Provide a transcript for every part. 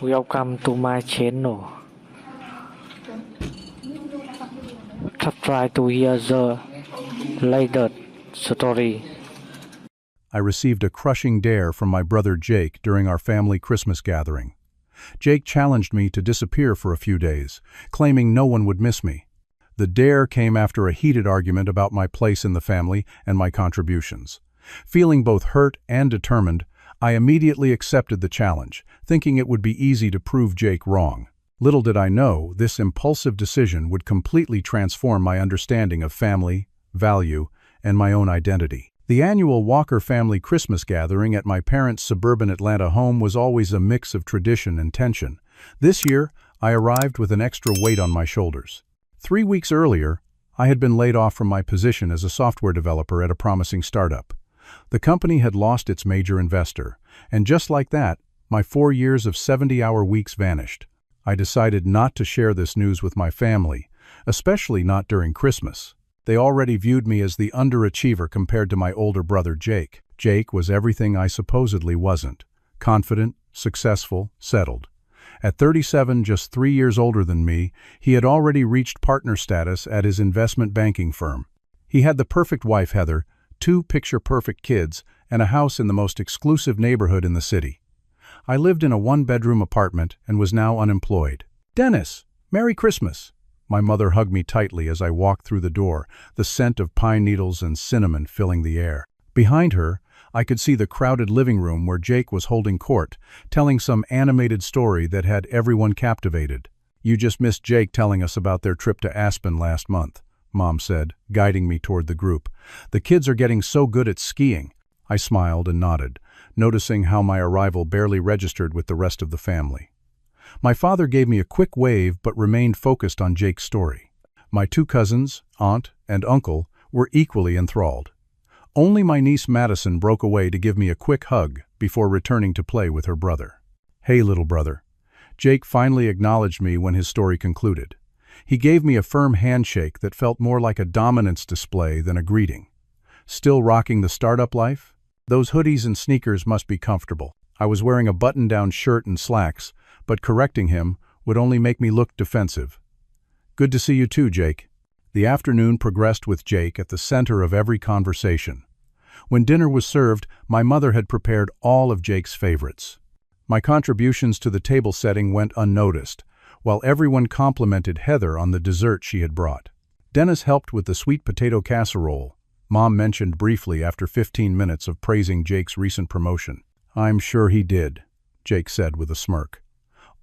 Welcome to my channel. Try to hear the latest story. I received a crushing dare from my brother Jake during our family Christmas gathering. Jake challenged me to disappear for a few days, claiming no one would miss me. The dare came after a heated argument about my place in the family and my contributions. Feeling both hurt and determined, I immediately accepted the challenge, thinking it would be easy to prove Jake wrong. Little did I know, this impulsive decision would completely transform my understanding of family, value, and my own identity. The annual Walker family Christmas gathering at my parents' suburban Atlanta home was always a mix of tradition and tension. This year, I arrived with an extra weight on my shoulders. 3 weeks earlier, I had been laid off from my position as a software developer at a promising startup. The company had lost its major investor, and just like that, my 4 years of 70-hour weeks vanished. I decided not to share this news with my family, especially not during Christmas. They already viewed me as the underachiever compared to my older brother Jake. Jake was everything I supposedly wasn't: confident, successful, settled. At 37, just 3 years older than me, he had already reached partner status at his investment banking firm. He had the perfect wife, Heather, 2 picture-perfect kids, and a house in the most exclusive neighborhood in the city. I lived in a 1-bedroom apartment and was now unemployed. "Dennis, Merry Christmas!" My mother hugged me tightly as I walked through the door, the scent of pine needles and cinnamon filling the air. Behind her, I could see the crowded living room where Jake was holding court, telling some animated story that had everyone captivated. "You just missed Jake telling us about their trip to Aspen last month," Mom said, guiding me toward the group. "The kids are getting so good at skiing." I smiled and nodded, noticing how my arrival barely registered with the rest of the family. My father gave me a quick wave but remained focused on Jake's story. My 2 cousins, aunt, and uncle were equally enthralled. Only my niece Madison broke away to give me a quick hug before returning to play with her brother. "Hey, little brother." Jake finally acknowledged me when his story concluded. He gave me a firm handshake that felt more like a dominance display than a greeting. "Still rocking the startup life? Those hoodies and sneakers must be comfortable." I was wearing a button-down shirt and slacks, but correcting him would only make me look defensive. "Good to see you too, Jake." The afternoon progressed with Jake at the center of every conversation. When dinner was served, my mother had prepared all of Jake's favorites. My contributions to the table setting went unnoticed, while everyone complimented Heather on the dessert she had brought. Dennis helped with the sweet potato casserole, Mom mentioned briefly after 15 minutes of praising Jake's recent promotion. "I'm sure he did," Jake said with a smirk.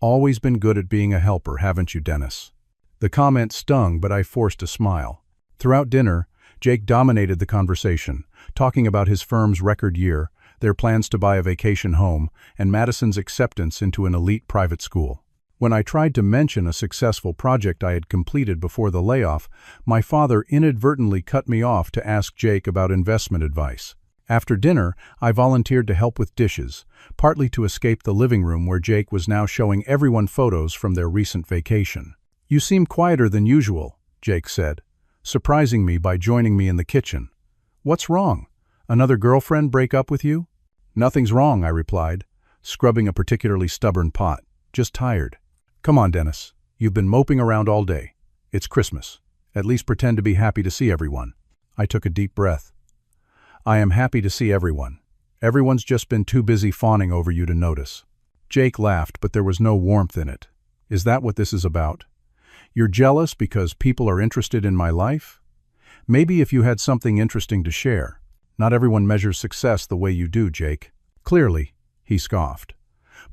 "Always been good at being a helper, haven't you, Dennis?" The comment stung, but I forced a smile. Throughout dinner, Jake dominated the conversation, talking about his firm's record year, their plans to buy a vacation home, and Madison's acceptance into an elite private school. When I tried to mention a successful project I had completed before the layoff, my father inadvertently cut me off to ask Jake about investment advice. After dinner, I volunteered to help with dishes, partly to escape the living room where Jake was now showing everyone photos from their recent vacation. "You seem quieter than usual," Jake said, surprising me by joining me in the kitchen. "What's wrong? Another girlfriend break up with you?" "Nothing's wrong," I replied, scrubbing a particularly stubborn pot. "Just tired." "Come on, Dennis. You've been moping around all day. It's Christmas. At least pretend to be happy to see everyone." I took a deep breath. "I am happy to see everyone. Everyone's just been too busy fawning over you to notice." Jake laughed, but there was no warmth in it. "Is that what this is about? You're jealous because people are interested in my life? Maybe if you had something interesting to share. Not everyone measures success the way you do, Jake." "Clearly," he scoffed.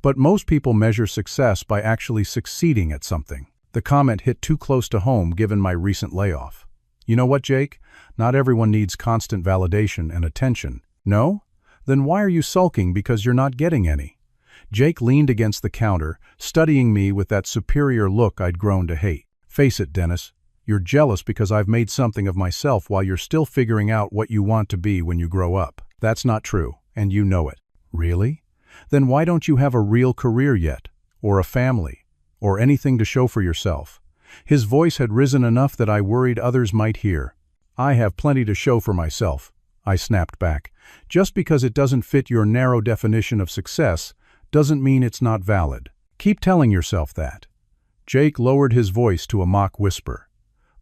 "But most people measure success by actually succeeding at something." The comment hit too close to home given my recent layoff. "You know what, Jake? Not everyone needs constant validation and attention." "No? Then why are you sulking because you're not getting any?" Jake leaned against the counter, studying me with that superior look I'd grown to hate. "Face it, Dennis. You're jealous because I've made something of myself while you're still figuring out what you want to be when you grow up. That's not true, and you know it." "Really? Then why don't you have a real career yet, or a family, or anything to show for yourself?" His voice had risen enough that I worried others might hear. "I have plenty to show for myself," I snapped back. "Just because it doesn't fit your narrow definition of success doesn't mean it's not valid." Keep telling yourself that. Jake lowered his voice to a mock whisper.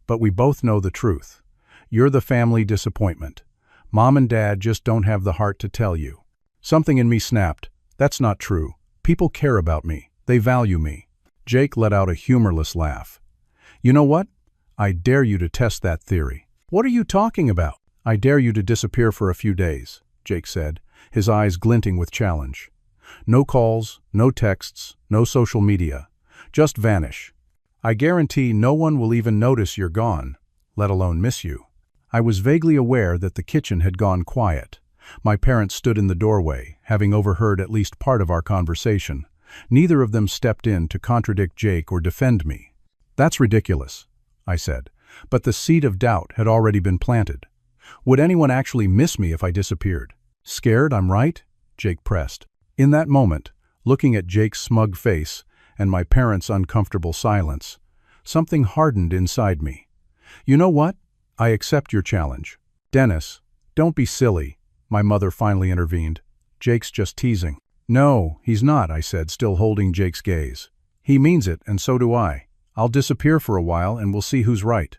But we both know the truth. You're the family disappointment. Mom and Dad just don't have the heart to tell you. Something in me snapped. That's not true. People care about me. They value me. Jake let out a humorless laugh. You know what? I dare you to test that theory. What are you talking about? I dare you to disappear for a few days, Jake said, his eyes glinting with challenge. No calls, no texts, no social media. Just vanish. I guarantee no one will even notice you're gone, let alone miss you. I was vaguely aware that the kitchen had gone quiet. My parents stood in the doorway, having overheard at least part of our conversation. Neither of them stepped in to contradict Jake or defend me. That's ridiculous, I said, but the seed of doubt had already been planted. Would anyone actually miss me if I disappeared? Scared, I'm right? Jake pressed. In that moment, looking at Jake's smug face and my parents' uncomfortable silence, something hardened inside me. You know what? I accept your challenge. Dennis, don't be silly, my mother finally intervened. Jake's just teasing. No, he's not, I said, still holding Jake's gaze. He means it, and so do I. I'll disappear for a while and we'll see who's right.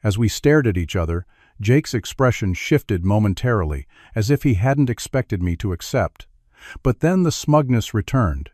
As we stared at each other, Jake's expression shifted momentarily, as if he hadn't expected me to accept. But then the smugness returned.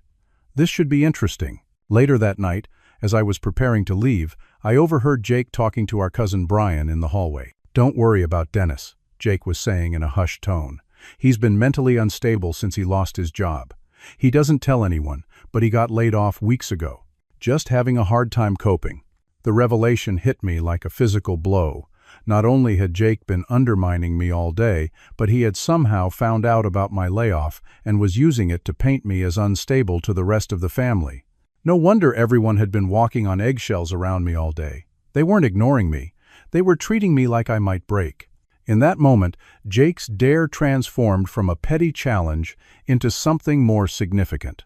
This should be interesting. Later that night, as I was preparing to leave, I overheard Jake talking to our cousin Brian in the hallway. Don't worry about Dennis, Jake was saying in a hushed tone. He's been mentally unstable since he lost his job. He doesn't tell anyone, but he got laid off weeks ago. Just having a hard time coping. The revelation hit me like a physical blow. Not only had Jake been undermining me all day, but he had somehow found out about my layoff and was using it to paint me as unstable to the rest of the family. No wonder everyone had been walking on eggshells around me all day. They weren't ignoring me. They were treating me like I might break. In that moment, Jake's dare transformed from a petty challenge into something more significant.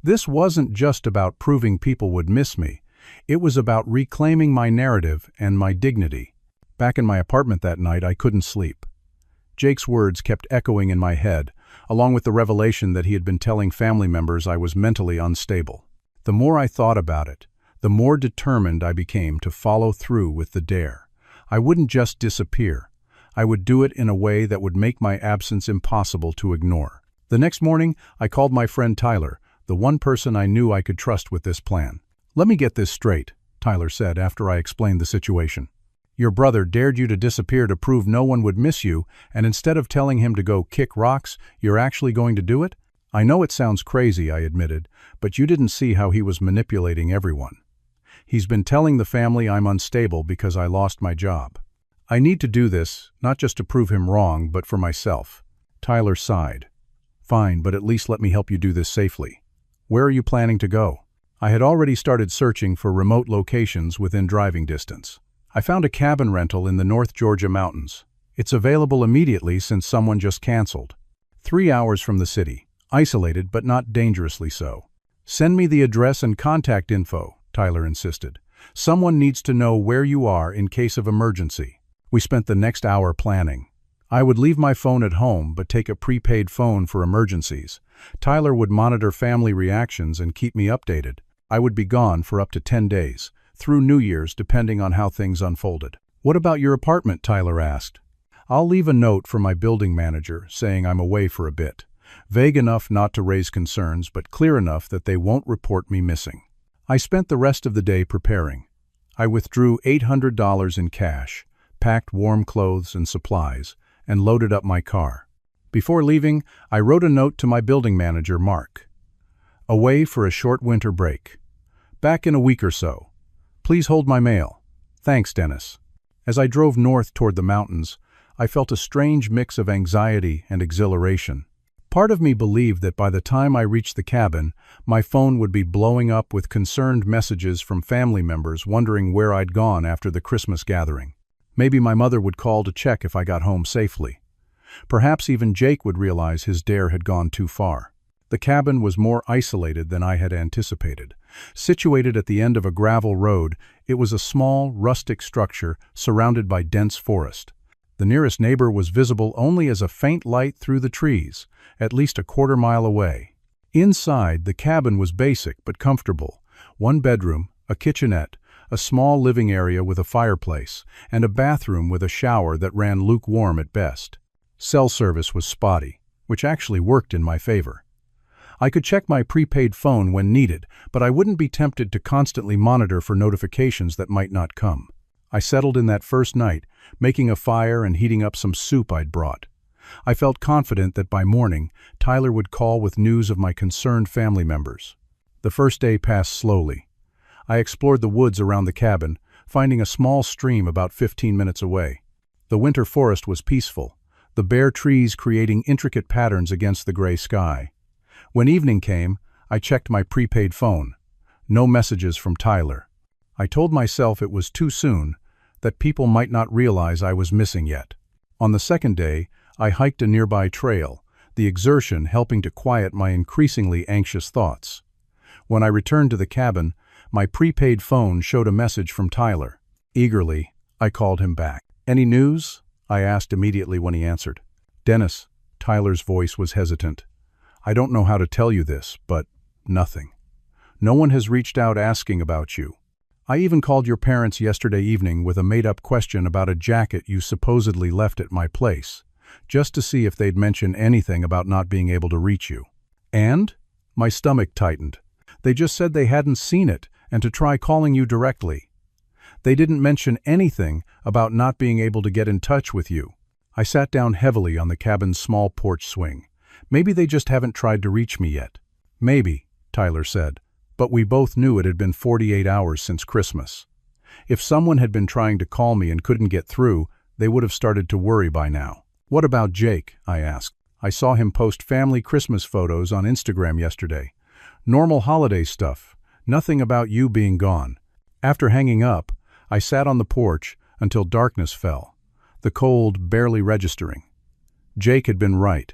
This wasn't just about proving people would miss me. It was about reclaiming my narrative and my dignity. Back in my apartment that night, I couldn't sleep. Jake's words kept echoing in my head, along with the revelation that he had been telling family members I was mentally unstable. The more I thought about it, the more determined I became to follow through with the dare. I wouldn't just disappear. I would do it in a way that would make my absence impossible to ignore. The next morning, I called my friend Tyler, the one person I knew I could trust with this plan. Let me get this straight, Tyler said after I explained the situation. Your brother dared you to disappear to prove no one would miss you, and instead of telling him to go kick rocks, you're actually going to do it? I know it sounds crazy, I admitted, but you didn't see how he was manipulating everyone. He's been telling the family I'm unstable because I lost my job. I need to do this, not just to prove him wrong, but for myself. Tyler sighed. Fine, but at least let me help you do this safely. Where are you planning to go? I had already started searching for remote locations within driving distance. I found a cabin rental in the North Georgia mountains. It's available immediately since someone just canceled. 3 hours from the city, isolated but not dangerously so. Send me the address and contact info, Tyler insisted. Someone needs to know where you are in case of emergency. We spent the next hour planning. I would leave my phone at home but take a prepaid phone for emergencies. Tyler would monitor family reactions and keep me updated. I would be gone for up to 10 days. Through New Year's, depending on how things unfolded. What about your apartment? Tyler asked. I'll leave a note for my building manager saying I'm away for a bit. Vague enough not to raise concerns, but clear enough that they won't report me missing. I spent the rest of the day preparing. I withdrew $800 in cash, packed warm clothes and supplies, and loaded up my car. Before leaving, I wrote a note to my building manager, Mark. Away for a short winter break. Back in a week or so. Please hold my mail. Thanks, Dennis. As I drove north toward the mountains, I felt a strange mix of anxiety and exhilaration. Part of me believed that by the time I reached the cabin, my phone would be blowing up with concerned messages from family members wondering where I'd gone after the Christmas gathering. Maybe my mother would call to check if I got home safely. Perhaps even Jake would realize his dare had gone too far. The cabin was more isolated than I had anticipated. Situated at the end of a gravel road, it was a small, rustic structure surrounded by dense forest. The nearest neighbor was visible only as a faint light through the trees, at least a quarter mile away. Inside, the cabin was basic but comfortable. One bedroom, a kitchenette, a small living area with a fireplace, and a bathroom with a shower that ran lukewarm at best. Cell service was spotty, which actually worked in my favor. I could check my prepaid phone when needed, but I wouldn't be tempted to constantly monitor for notifications that might not come. I settled in that first night, making a fire and heating up some soup I'd brought. I felt confident that by morning, Tyler would call with news of my concerned family members. The first day passed slowly. I explored the woods around the cabin, finding a small stream about 15 minutes away. The winter forest was peaceful, the bare trees creating intricate patterns against the gray sky. When evening came, I checked my prepaid phone. No messages from Tyler. I told myself it was too soon, that people might not realize I was missing yet. On the second day, I hiked a nearby trail, the exertion helping to quiet my increasingly anxious thoughts. When I returned to the cabin, my prepaid phone showed a message from Tyler. Eagerly, I called him back. "Any news?" I asked immediately when he answered. "Dennis," Tyler's voice was hesitant. "I don't know how to tell you this, but nothing. No one has reached out asking about you. I even called your parents yesterday evening with a made-up question about a jacket you supposedly left at my place, just to see if they'd mention anything about not being able to reach you." "And?" My stomach tightened. "They just said they hadn't seen it and to try calling you directly. They didn't mention anything about not being able to get in touch with you." I sat down heavily on the cabin's small porch swing. "Maybe they just haven't tried to reach me yet." "Maybe," Tyler said, but we both knew it had been 48 hours since Christmas. If someone had been trying to call me and couldn't get through, they would have started to worry by now. "What about Jake?" I asked. "I saw him post family Christmas photos on Instagram yesterday. Normal holiday stuff, nothing about you being gone." After hanging up, I sat on the porch until darkness fell, the cold barely registering. Jake had been right.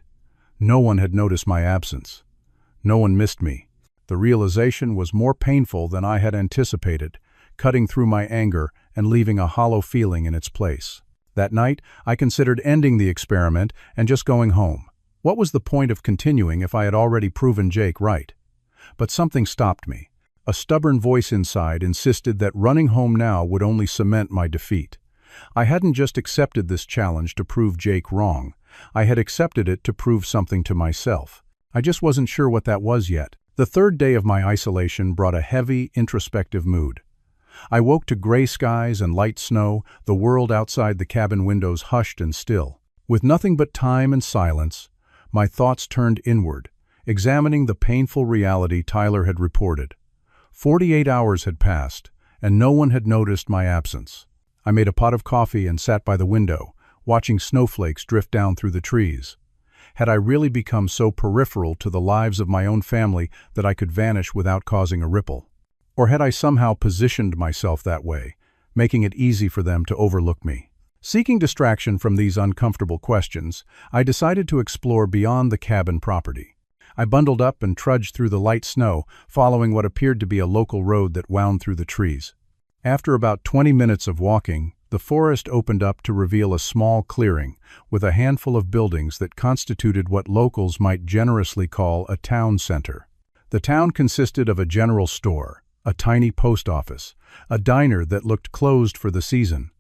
No one had noticed my absence. No one missed me. The realization was more painful than I had anticipated, cutting through my anger and leaving a hollow feeling in its place. That night, I considered ending the experiment and just going home. What was the point of continuing if I had already proven Jake right? But something stopped me. A stubborn voice inside insisted that running home now would only cement my defeat. I hadn't just accepted this challenge to prove Jake wrong. I had accepted it to prove something to myself. I just wasn't sure what that was yet. The third day of my isolation brought a heavy, introspective mood. I woke to gray skies and light snow, the world outside the cabin windows hushed and still. With nothing but time and silence, my thoughts turned inward, examining the painful reality Tyler had reported. 48 hours had passed, and no one had noticed my absence. I made a pot of coffee and sat by the window, watching snowflakes drift down through the trees. Had I really become so peripheral to the lives of my own family that I could vanish without causing a ripple? Or had I somehow positioned myself that way, making it easy for them to overlook me? Seeking distraction from these uncomfortable questions, I decided to explore beyond the cabin property. I bundled up and trudged through the light snow, following what appeared to be a local road that wound through the trees. After about 20 minutes of walking, the forest opened up to reveal a small clearing with a handful of buildings that constituted what locals might generously call a town center. The town consisted of a general store, a tiny post office, a diner that looked closed for the season,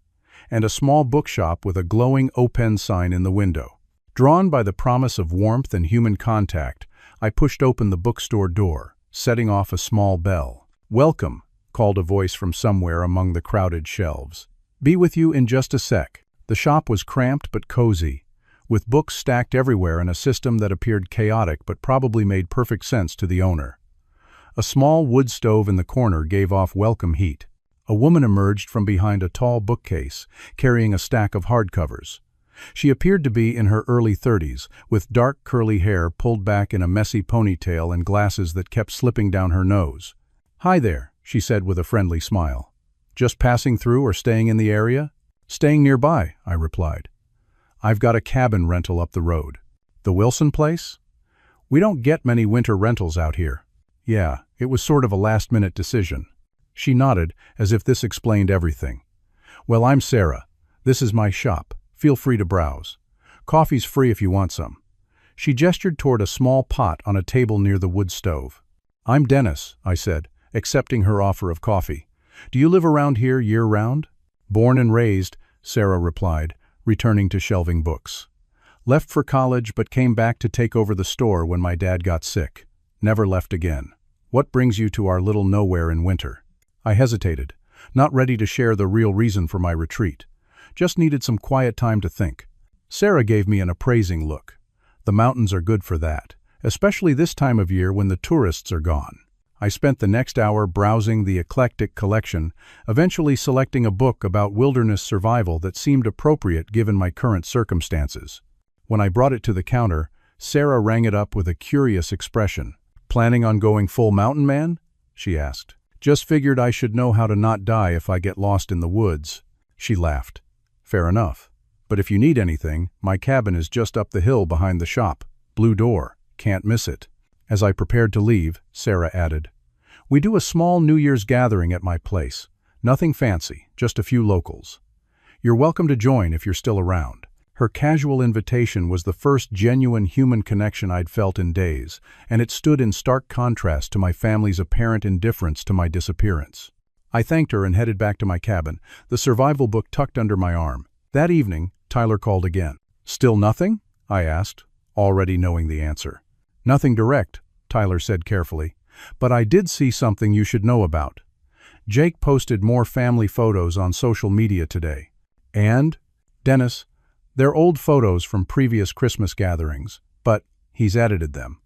and a small bookshop with a glowing open sign in the window. Drawn by the promise of warmth and human contact, I pushed open the bookstore door, setting off a small bell. "Welcome," called a voice from somewhere among the crowded shelves. "Be with you in just a sec." The shop was cramped but cozy, with books stacked everywhere in a system that appeared chaotic but probably made perfect sense to the owner. A small wood stove in the corner gave off welcome heat. A woman emerged from behind a tall bookcase, carrying a stack of hardcovers. She appeared to be in her early 30s, with dark curly hair pulled back in a messy ponytail and glasses that kept slipping down her nose. "Hi there," she said with a friendly smile. "Just passing through or staying in the area?" "Staying nearby," I replied. "I've got a cabin rental up the road." "The Wilson place?" "We don't get many winter rentals out here." "Yeah, it was sort of a last-minute decision." She nodded, as if this explained everything. "Well, I'm Sarah. This is my shop. Feel free to browse. Coffee's free if you want some." She gestured toward a small pot on a table near the wood stove. "I'm Dennis," I said, accepting her offer of coffee. "Do you live around here year-round?" "Born and raised," Sarah replied, returning to shelving books. "Left for college but came back to take over the store when my dad got sick. Never left again. What brings you to our little nowhere in winter?" I hesitated, not ready to share the real reason for my retreat. Just needed some quiet time to think. Sarah gave me an appraising look. "The mountains are good for that, especially this time of year when the tourists are gone." I spent the next hour browsing the eclectic collection, eventually selecting a book about wilderness survival that seemed appropriate given my current circumstances. When I brought it to the counter, Sarah rang it up with a curious expression. "Planning on going full mountain man?" she asked. "Just figured I should know how to not die if I get lost in the woods." She laughed. "Fair enough. But if you need anything, my cabin is just up the hill behind the shop. Blue door. Can't miss it." As I prepared to leave, Sarah added, "We do a small New Year's gathering at my place. Nothing fancy, just a few locals. You're welcome to join if you're still around." Her casual invitation was the first genuine human connection I'd felt in days, and it stood in stark contrast to my family's apparent indifference to my disappearance. I thanked her and headed back to my cabin, the survival book tucked under my arm. That evening, Tyler called again. "Still nothing?" I asked, already knowing the answer. "Nothing direct," Tyler said carefully, "but I did see something you should know about. Jake posted more family photos on social media today. And, Dennis, they're old photos from previous Christmas gatherings, but he's edited them.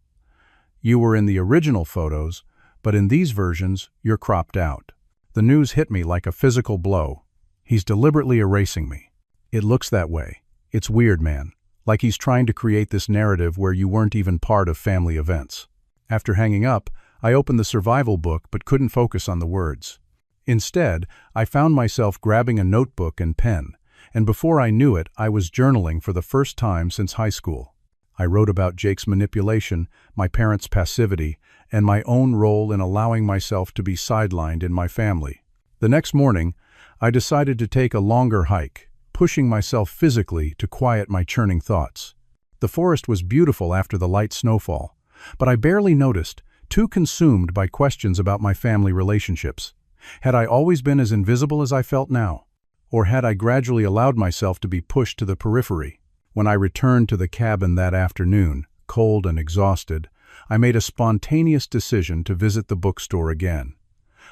You were in the original photos, but in these versions, you're cropped out." The news hit me like a physical blow. He's deliberately erasing me. It looks that way. It's weird, man. Like he's trying to create this narrative where you weren't even part of family events. After hanging up, I opened the survival book but couldn't focus on the words. Instead, I found myself grabbing a notebook and pen, and before I knew it, I was journaling for the first time since high school. I wrote about Jake's manipulation, my parents' passivity, and my own role in allowing myself to be sidelined in my family. The next morning, I decided to take a longer hike, pushing myself physically to quiet my churning thoughts. The forest was beautiful after the light snowfall, but I barely noticed, too consumed by questions about my family relationships. Had I always been as invisible as I felt now? Or had I gradually allowed myself to be pushed to the periphery? When I returned to the cabin that afternoon, cold and exhausted, I made a spontaneous decision to visit the bookstore again.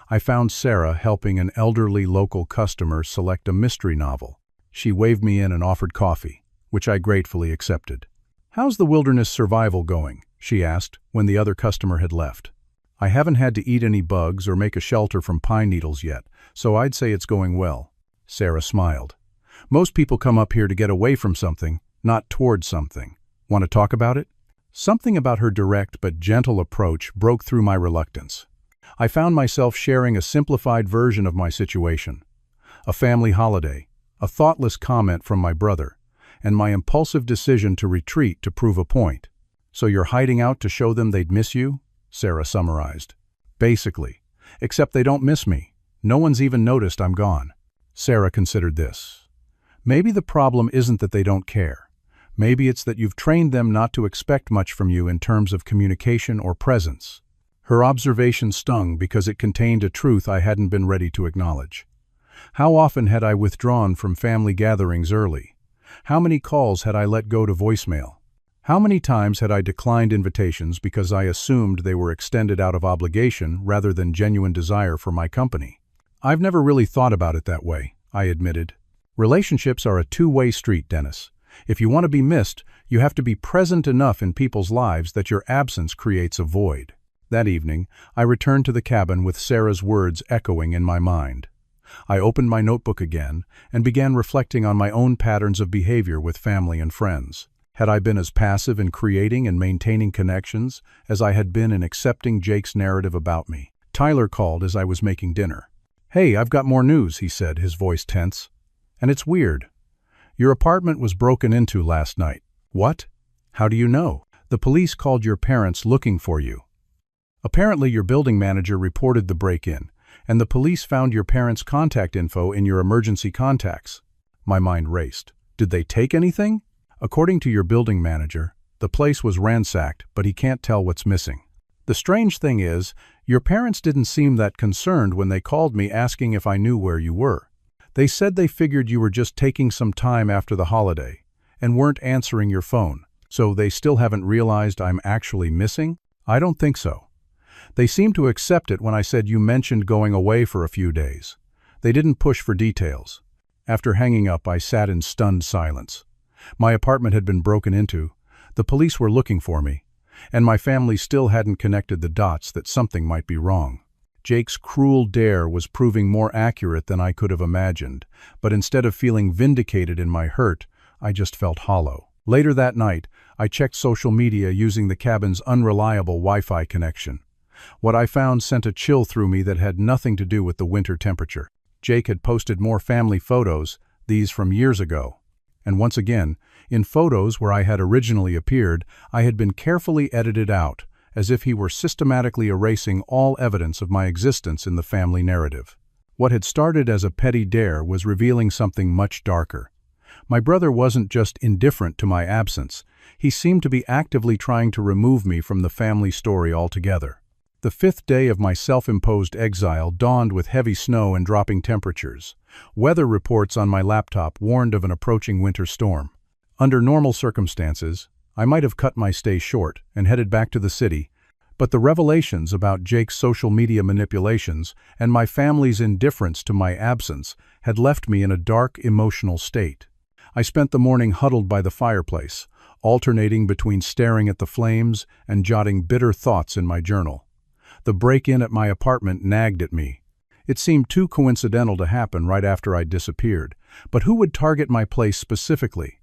I found Sarah helping an elderly local customer select a mystery novel. She waved me in and offered coffee, which I gratefully accepted. "How's the wilderness survival going?" she asked when the other customer had left. "I haven't had to eat any bugs or make a shelter from pine needles yet, so I'd say it's going well." Sarah smiled. "Most people come up here to get away from something, not towards something. Want to talk about it?" Something about her direct but gentle approach broke through my reluctance. I found myself sharing a simplified version of my situation. A family holiday, a thoughtless comment from my brother, and my impulsive decision to retreat to prove a point. "So you're hiding out to show them they'd miss you?" Sarah summarized. "Basically, except they don't miss me. No one's even noticed I'm gone." Sarah considered this. "Maybe the problem isn't that they don't care. Maybe it's that you've trained them not to expect much from you in terms of communication or presence." Her observation stung because it contained a truth I hadn't been ready to acknowledge. How often had I withdrawn from family gatherings early? How many calls had I let go to voicemail? How many times had I declined invitations because I assumed they were extended out of obligation rather than genuine desire for my company? "I've never really thought about it that way," I admitted. "Relationships are a two-way street, Dennis. If you want to be missed, you have to be present enough in people's lives that your absence creates a void." That evening, I returned to the cabin with Sarah's words echoing in my mind. I opened my notebook again and began reflecting on my own patterns of behavior with family and friends. Had I been as passive in creating and maintaining connections as I had been in accepting Jake's narrative about me? Tyler called as I was making dinner. "Hey, I've got more news," he said, his voice tense. "And it's weird. Your apartment was broken into last night." "What? How do you know?" "The police called your parents looking for you. Apparently your building manager reported the break-in, and the police found your parents' contact info in your emergency contacts." My mind raced. "Did they take anything?" "According to your building manager, The place was ransacked, but he can't tell what's missing. The strange thing is, your parents didn't seem that concerned when they called me asking if I knew where you were. They said they figured you were just taking some time after the holiday and weren't answering your phone. So they still haven't realized I'm actually missing? I don't think so. They seemed to accept it when I said you mentioned going away for a few days. They didn't push for details. After hanging up, I sat in stunned silence. My apartment had been broken into, the police were looking for me, and my family still hadn't connected the dots that something might be wrong. Jake's cruel dare was proving more accurate than I could have imagined, but instead of feeling vindicated in my hurt, I just felt hollow. Later that night, I checked social media using the cabin's unreliable Wi-Fi connection. What I found sent a chill through me that had nothing to do with the winter temperature. Jake had posted more family photos, these from years ago. And once again, in photos where I had originally appeared, I had been carefully edited out, as if he were systematically erasing all evidence of my existence in the family narrative. What had started as a petty dare was revealing something much darker. My brother wasn't just indifferent to my absence, he seemed to be actively trying to remove me from the family story altogether. The 5th day of my self-imposed exile dawned with heavy snow and dropping temperatures. Weather reports on my laptop warned of an approaching winter storm. Under normal circumstances, I might have cut my stay short and headed back to the city, but the revelations about Jake's social media manipulations and my family's indifference to my absence had left me in a dark, emotional state. I spent the morning huddled by the fireplace, alternating between staring at the flames and jotting bitter thoughts in my journal. The break-in at my apartment nagged at me. It seemed too coincidental to happen right after I'd disappeared, but who would target my place specifically?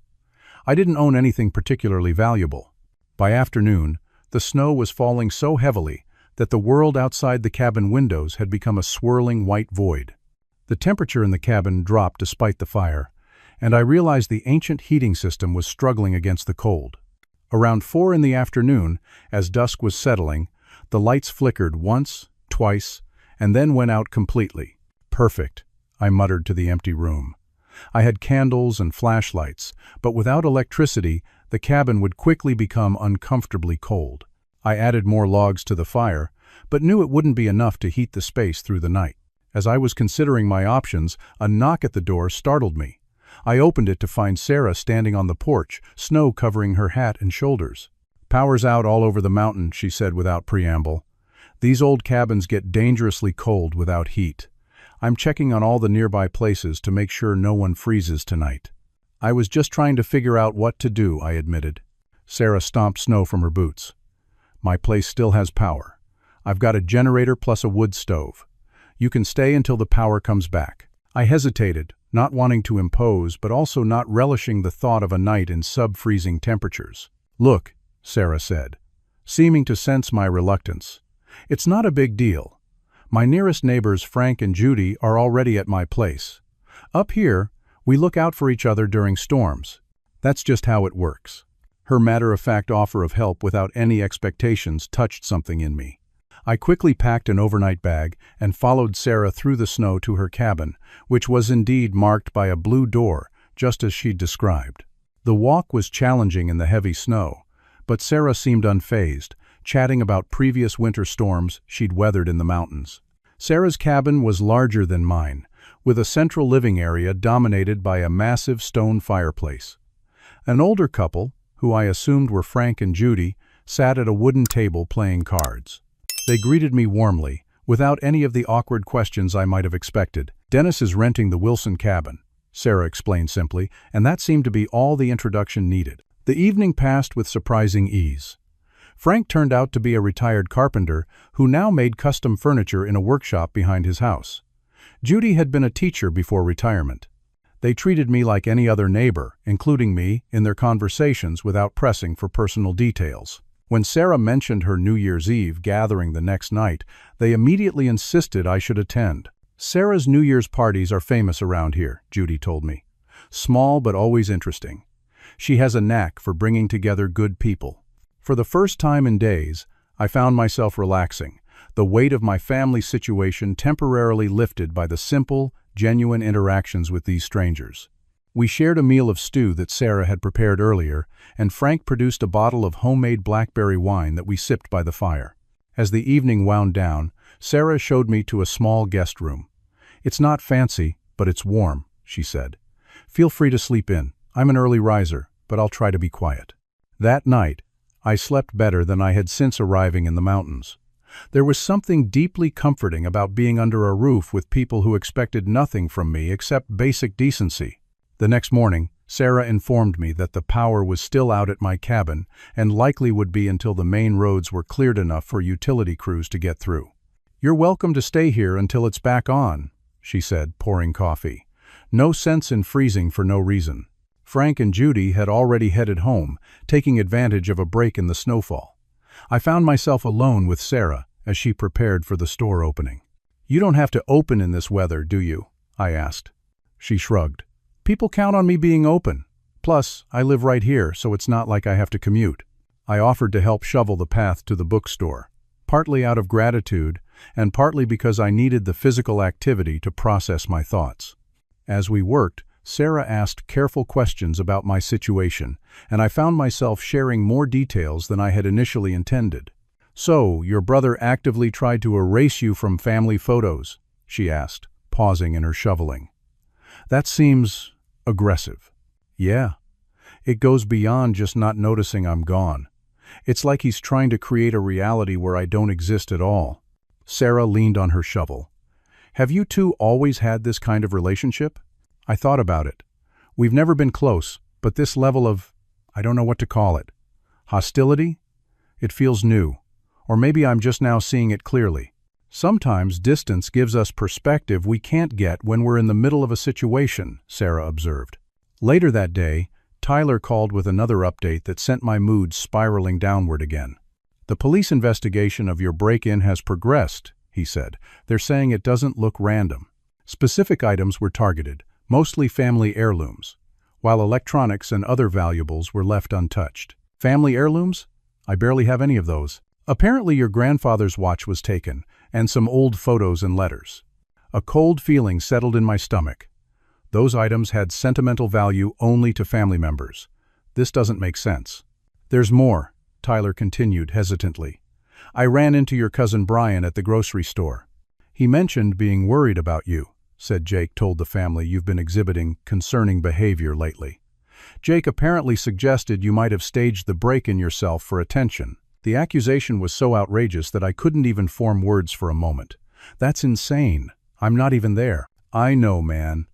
I didn't own anything particularly valuable. By afternoon, the snow was falling so heavily that the world outside the cabin windows had become a swirling white void. The temperature in the cabin dropped despite the fire, and I realized the ancient heating system was struggling against the cold. Around 4 in the afternoon, as dusk was settling, the lights flickered once, twice, and then went out completely. Perfect, I muttered to the empty room. I had candles and flashlights, but without electricity, the cabin would quickly become uncomfortably cold. I added more logs to the fire, but knew it wouldn't be enough to heat the space through the night. As I was considering my options, a knock at the door startled me. I opened it to find Sarah standing on the porch, snow covering her hat and shoulders. "Power's out all over the mountain," she said without preamble. "These old cabins get dangerously cold without heat. I'm checking on all the nearby places to make sure no one freezes tonight." "I was just trying to figure out what to do," I admitted. Sarah stomped snow from her boots. "My place still has power. I've got a generator plus a wood stove. You can stay until the power comes back." I hesitated, not wanting to impose but also not relishing the thought of a night in sub-freezing temperatures. "Look," Sarah said, seeming to sense my reluctance. "It's not a big deal. My nearest neighbors Frank and Judy are already at my place. Up here, we look out for each other during storms. That's just how it works." Her matter-of-fact offer of help without any expectations touched something in me. I quickly packed an overnight bag and followed Sarah through the snow to her cabin, which was indeed marked by a blue door, just as she'd described. The walk was challenging in the heavy snow, but Sarah seemed unfazed, chatting about previous winter storms she'd weathered in the mountains. Sarah's cabin was larger than mine, with a central living area dominated by a massive stone fireplace. An older couple, who I assumed were Frank and Judy, sat at a wooden table playing cards. They greeted me warmly, without any of the awkward questions I might have expected. "Dennis is renting the Wilson cabin," Sarah explained simply, and that seemed to be all the introduction needed. The evening passed with surprising ease. Frank turned out to be a retired carpenter who now made custom furniture in a workshop behind his house. Judy had been a teacher before retirement. They treated me like any other neighbor, including me, in their conversations without pressing for personal details. When Sarah mentioned her New Year's Eve gathering the next night, they immediately insisted I should attend. "Sarah's New Year's parties are famous around here," Judy told me. "Small but always interesting. She has a knack for bringing together good people." For the first time in days, I found myself relaxing, the weight of my family situation temporarily lifted by the simple, genuine interactions with these strangers. We shared a meal of stew that Sarah had prepared earlier, and Frank produced a bottle of homemade blackberry wine that we sipped by the fire. As the evening wound down, Sarah showed me to a small guest room. "It's not fancy, but it's warm," she said. "Feel free to sleep in. I'm an early riser, but I'll try to be quiet." That night, I slept better than I had since arriving in the mountains. There was something deeply comforting about being under a roof with people who expected nothing from me except basic decency. The next morning, Sarah informed me that the power was still out at my cabin and likely would be until the main roads were cleared enough for utility crews to get through. "You're welcome to stay here until it's back on," she said, pouring coffee. No sense in freezing for no reason. Frank and Judy had already headed home, taking advantage of a break in the snowfall. I found myself alone with Sarah as she prepared for the store opening. "You don't have to open in this weather, do you?" I asked. She shrugged. "People count on me being open. Plus, I live right here, so it's not like I have to commute." I offered to help shovel the path to the bookstore, partly out of gratitude and partly because I needed the physical activity to process my thoughts. As we worked, Sarah asked careful questions about my situation, and I found myself sharing more details than I had initially intended. "So, your brother actively tried to erase you from family photos?" she asked, pausing in her shoveling. "That seems aggressive." "Yeah. It goes beyond just not noticing I'm gone. It's like he's trying to create a reality where I don't exist at all." Sarah leaned on her shovel. "Have you two always had this kind of relationship?" I thought about it. "We've never been close, but this level of, I don't know what to call it. Hostility? It feels new. Or maybe I'm just now seeing it clearly. Sometimes distance gives us perspective we can't get when we're in the middle of a situation," Sarah observed. Later that day, Tyler called with another update that sent my mood spiraling downward again. "The police investigation of your break-in has progressed," he said. "They're saying it doesn't look random. Specific items were targeted, mostly family heirlooms, while electronics and other valuables were left untouched." "Family heirlooms? I barely have any of those." "Apparently your grandfather's watch was taken, and some old photos and letters." A cold feeling settled in my stomach. Those items had sentimental value only to family members. This doesn't make sense. "There's more," Tyler continued hesitantly. "I ran into your cousin Brian at the grocery store. He mentioned being worried about you," said Jake told the family. "You've been exhibiting concerning behavior lately. Jake apparently suggested you might have staged the break-in yourself for attention. The accusation was so outrageous that I couldn't even form words for a moment. That's insane. I'm not even there." "I know, man.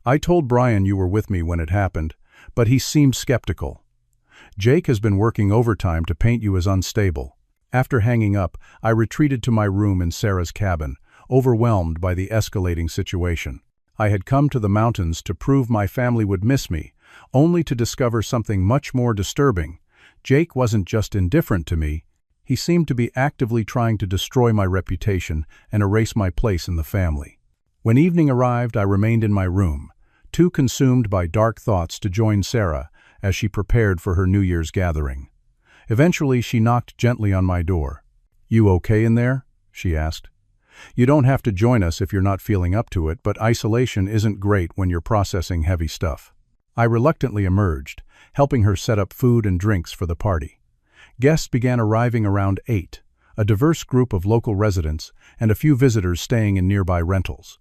I told Brian you were with me when it happened, but he seemed skeptical. Jake has been working overtime to paint you as unstable." After hanging up, I retreated to my room in Sarah's cabin, overwhelmed by the escalating situation. I had come to the mountains to prove my family would miss me, only to discover something much more disturbing. Jake wasn't just indifferent to me, he seemed to be actively trying to destroy my reputation and erase my place in the family. When evening arrived, I remained in my room, too consumed by dark thoughts to join Sarah as she prepared for her New Year's gathering. Eventually, she knocked gently on my door. "You okay in there?" she asked. "You don't have to join us if you're not feeling up to it, but isolation isn't great when you're processing heavy stuff." I reluctantly emerged, helping her set up food and drinks for the party. Guests began arriving around 8, a diverse group of local residents and a few visitors staying in nearby rentals.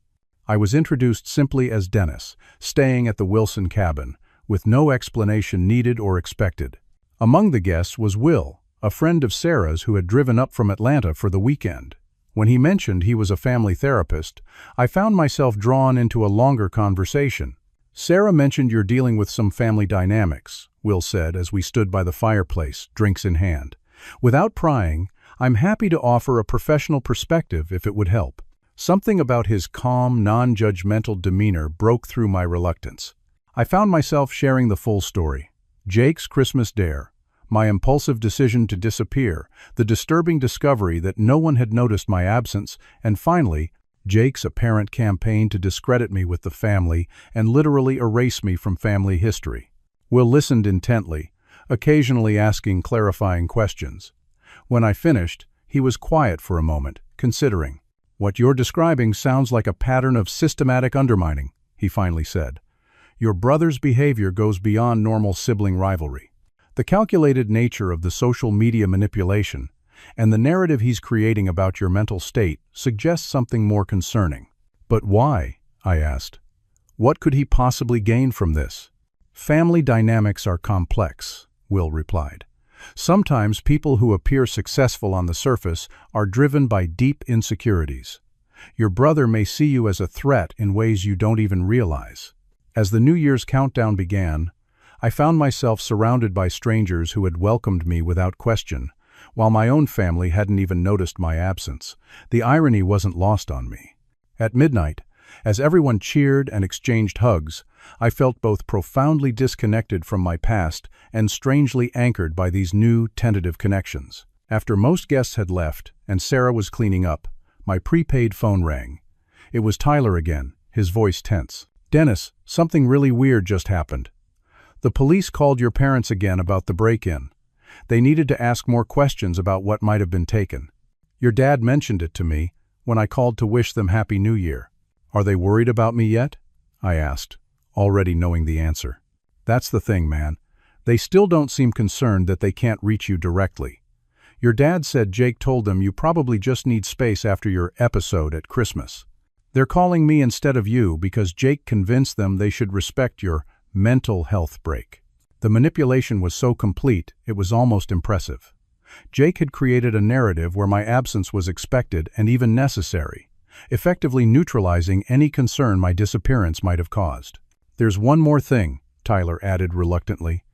I was introduced simply as Dennis, staying at the Wilson cabin, with no explanation needed or expected. Among the guests was Will, a friend of Sarah's who had driven up from Atlanta for the weekend. When he mentioned he was a family therapist, I found myself drawn into a longer conversation. "Sarah mentioned you're dealing with some family dynamics," Will said as we stood by the fireplace, drinks in hand. "Without prying, I'm happy to offer a professional perspective if it would help." Something about his calm, non-judgmental demeanor broke through my reluctance. I found myself sharing the full story. Jake's Christmas dare, my impulsive decision to disappear, the disturbing discovery that no one had noticed my absence, and finally, Jake's apparent campaign to discredit me with the family and literally erase me from family history. Will listened intently, occasionally asking clarifying questions. When I finished, he was quiet for a moment, considering. "What you're describing sounds like a pattern of systematic undermining," he finally said. Your brother's behavior goes beyond normal sibling rivalry. The calculated nature of the social media manipulation and the narrative he's creating about your mental state suggests something more concerning. But why? I asked. What could he possibly gain from this? Family dynamics are complex, Will replied. Sometimes people who appear successful on the surface are driven by deep insecurities. Your brother may see you as a threat in ways you don't even realize. As the New Year's countdown began, I found myself surrounded by strangers who had welcomed me without question, while my own family hadn't even noticed my absence. The irony wasn't lost on me. At midnight, as everyone cheered and exchanged hugs, I felt both profoundly disconnected from my past and strangely anchored by these new, tentative connections. After most guests had left and Sarah was cleaning up, my prepaid phone rang. It was Tyler again, his voice tense. "Dennis, something really weird just happened. The police called your parents again about the break-in. They needed to ask more questions about what might have been taken. Your dad mentioned it to me when I called to wish them Happy New Year. Are they worried about me yet?" I asked, already knowing the answer. "That's the thing, man. They still don't seem concerned that they can't reach you directly. Your dad said Jake told them you probably just need space after your episode at Christmas. They're calling me instead of you because Jake convinced them they should respect your mental health break." The manipulation was so complete, it was almost impressive. Jake had created a narrative where my absence was expected and even necessary, effectively neutralizing any concern my disappearance might have caused. "There's one more thing," Tyler added reluctantly.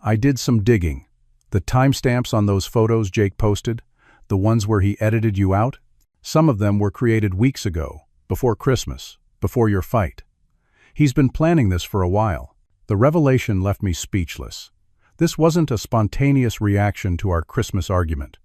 "I did some digging. The timestamps on those photos Jake posted, the ones where he edited you out, some of them were created weeks ago, before Christmas, before your fight. He's been planning this for a while." The revelation left me speechless. This wasn't a spontaneous reaction to our Christmas argument.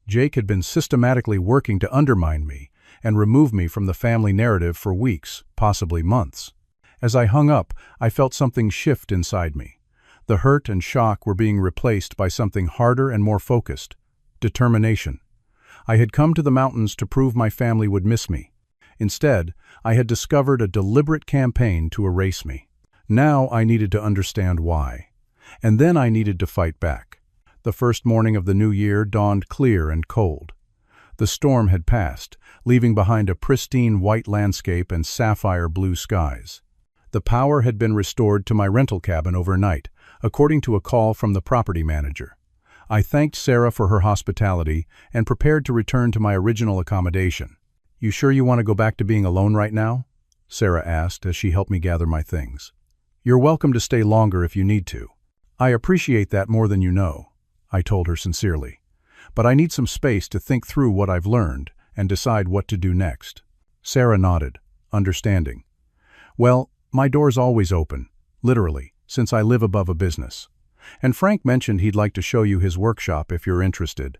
Jake had been systematically working to undermine me and remove me from the family narrative for weeks, possibly months. As I hung up, I felt something shift inside me. The hurt and shock were being replaced by something harder and more focused: determination. I had come to the mountains to prove my family would miss me. Instead, I had discovered a deliberate campaign to erase me. Now I needed to understand why. And then I needed to fight back. The first morning of the new year dawned clear and cold. The storm had passed, leaving behind a pristine white landscape and sapphire blue skies. The power had been restored to my rental cabin overnight, according to a call from the property manager. I thanked Sarah for her hospitality and prepared to return to my original accommodation. "You sure you want to go back to being alone right now?" Sarah asked as she helped me gather my things. "You're welcome to stay longer if you need to. I appreciate that more than you know," I told her sincerely. "But I need some space to think through what I've learned and decide what to do next." Sarah nodded, understanding. "Well, my door's always open, literally, since I live above a business. And Frank mentioned he'd like to show you his workshop if you're interested.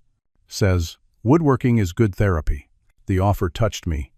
Says, woodworking is good therapy." The offer touched me.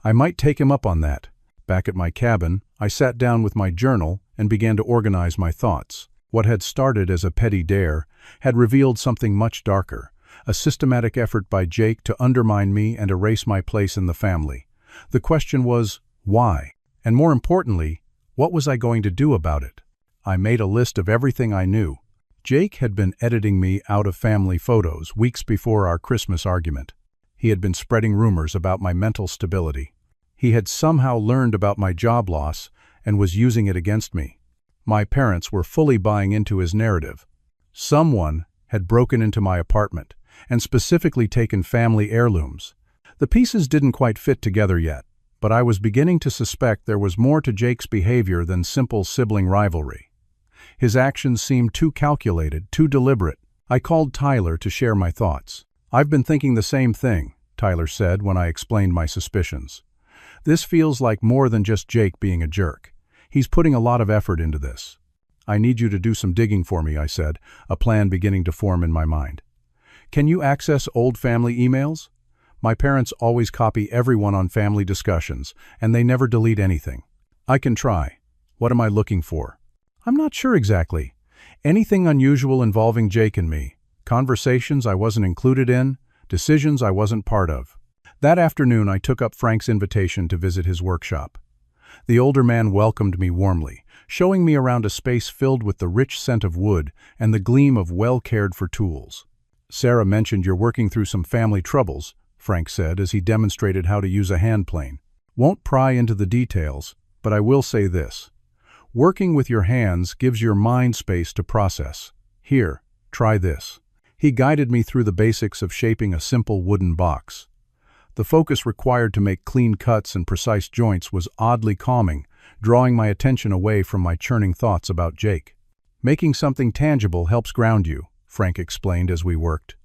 I might take him up on that. Back at my cabin, I sat down with my journal and began to organize my thoughts. What had started as a petty dare had revealed something much darker, a systematic effort by Jake to undermine me and erase my place in the family. The question was, why? And more importantly, what was I going to do about it? I made a list of everything I knew. Jake had been editing me out of family photos weeks before our Christmas argument. He had been spreading rumors about my mental stability. He had somehow learned about my job loss and was using it against me. My parents were fully buying into his narrative. Someone had broken into my apartment and specifically taken family heirlooms. The pieces didn't quite fit together yet, but I was beginning to suspect there was more to Jake's behavior than simple sibling rivalry. His actions seemed too calculated, too deliberate. I called Tyler to share my thoughts. "I've been thinking the same thing," Tyler said when I explained my suspicions. "This feels like more than just Jake being a jerk. He's putting a lot of effort into this." "I need you to do some digging for me," I said, a plan beginning to form in my mind. "Can you access old family emails? My parents always copy everyone on family discussions, and they never delete anything." "I can try. What am I looking for?" "I'm not sure exactly. Anything unusual involving Jake and me. Conversations I wasn't included in, decisions I wasn't part of." That afternoon I took up Frank's invitation to visit his workshop. The older man welcomed me warmly, showing me around a space filled with the rich scent of wood and the gleam of well-cared-for tools. "Sarah mentioned you're working through some family troubles," Frank said as he demonstrated how to use a hand plane. "Won't pry into the details, but I will say this. Working with your hands gives your mind space to process. Here, try this." He guided me through the basics of shaping a simple wooden box. The focus required to make clean cuts and precise joints was oddly calming, drawing my attention away from my churning thoughts about Jake. "Making something tangible helps ground you," Frank explained as we worked.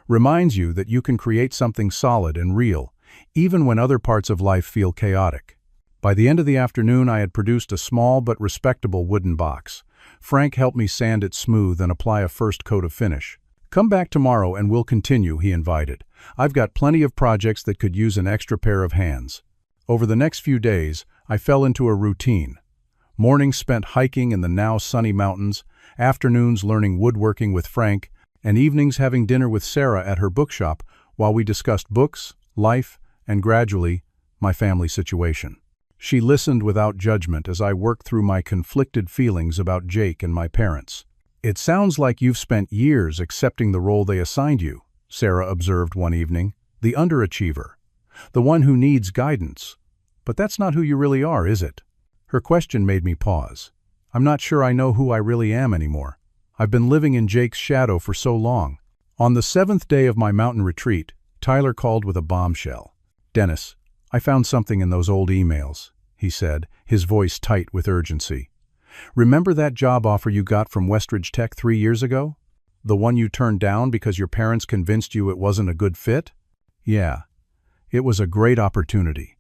"Reminds you that you can create something solid and real, even when other parts of life feel chaotic." By the end of the afternoon, I had produced a small but respectable wooden box. Frank helped me sand it smooth and apply a first coat of finish. "Come back tomorrow and we'll continue," he invited. "I've got plenty of projects that could use an extra pair of hands." Over the next few days, I fell into a routine. Mornings spent hiking in the now sunny mountains, afternoons learning woodworking with Frank, and evenings having dinner with Sarah at her bookshop while we discussed books, life, and gradually, my family situation. She listened without judgment as I worked through my conflicted feelings about Jake and my parents. "It sounds like you've spent years accepting the role they assigned you," Sarah observed one evening. "The underachiever. The one who needs guidance. But that's not who you really are, is it?" Her question made me pause. I'm not sure I know who I really am anymore. I've been living in Jake's shadow for so long. On the 7th day of my mountain retreat, Tyler called with a bombshell. "Dennis, I found something in those old emails," he said, his voice tight with urgency. "Remember that job offer you got from Westridge Tech 3 years ago? The one you turned down because your parents convinced you it wasn't a good fit? Yeah, it was a great opportunity.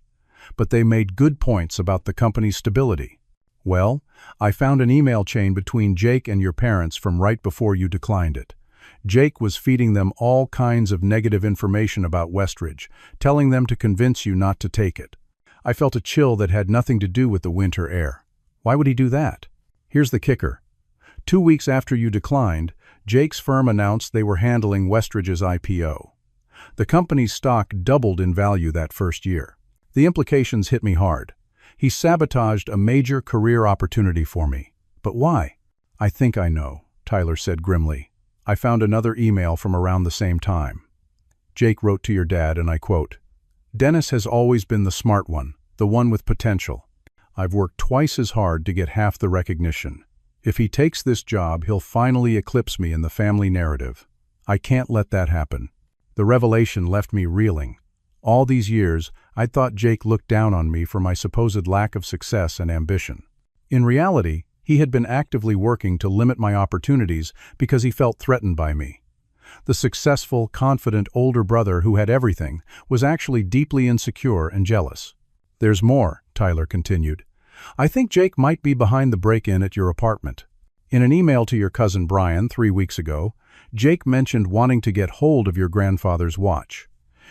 But they made good points about the company's stability. Well, I found an email chain between Jake and your parents from right before you declined it. Jake was feeding them all kinds of negative information about Westridge, telling them to convince you not to take it. I felt a chill that had nothing to do with the winter air. Why would he do that? Here's the kicker. 2 weeks after you declined, Jake's firm announced they were handling Westridge's IPO. The company's stock doubled in value that first year. The implications hit me hard. He sabotaged a major career opportunity for me. But why? "I think I know," Tyler said grimly. "I found another email from around the same time. Jake wrote to your dad, and I quote, 'Dennis has always been the smart one, the one with potential. I've worked twice as hard to get half the recognition. If he takes this job, he'll finally eclipse me in the family narrative. I can't let that happen.' The revelation left me reeling. All these years, I'd thought Jake looked down on me for my supposed lack of success and ambition. In reality, he had been actively working to limit my opportunities because he felt threatened by me. The successful, confident older brother who had everything was actually deeply insecure and jealous. "There's more," Tyler continued. "I think Jake might be behind the break-in at your apartment. In an email to your cousin Brian 3 weeks ago, Jake mentioned wanting to get hold of your grandfather's watch.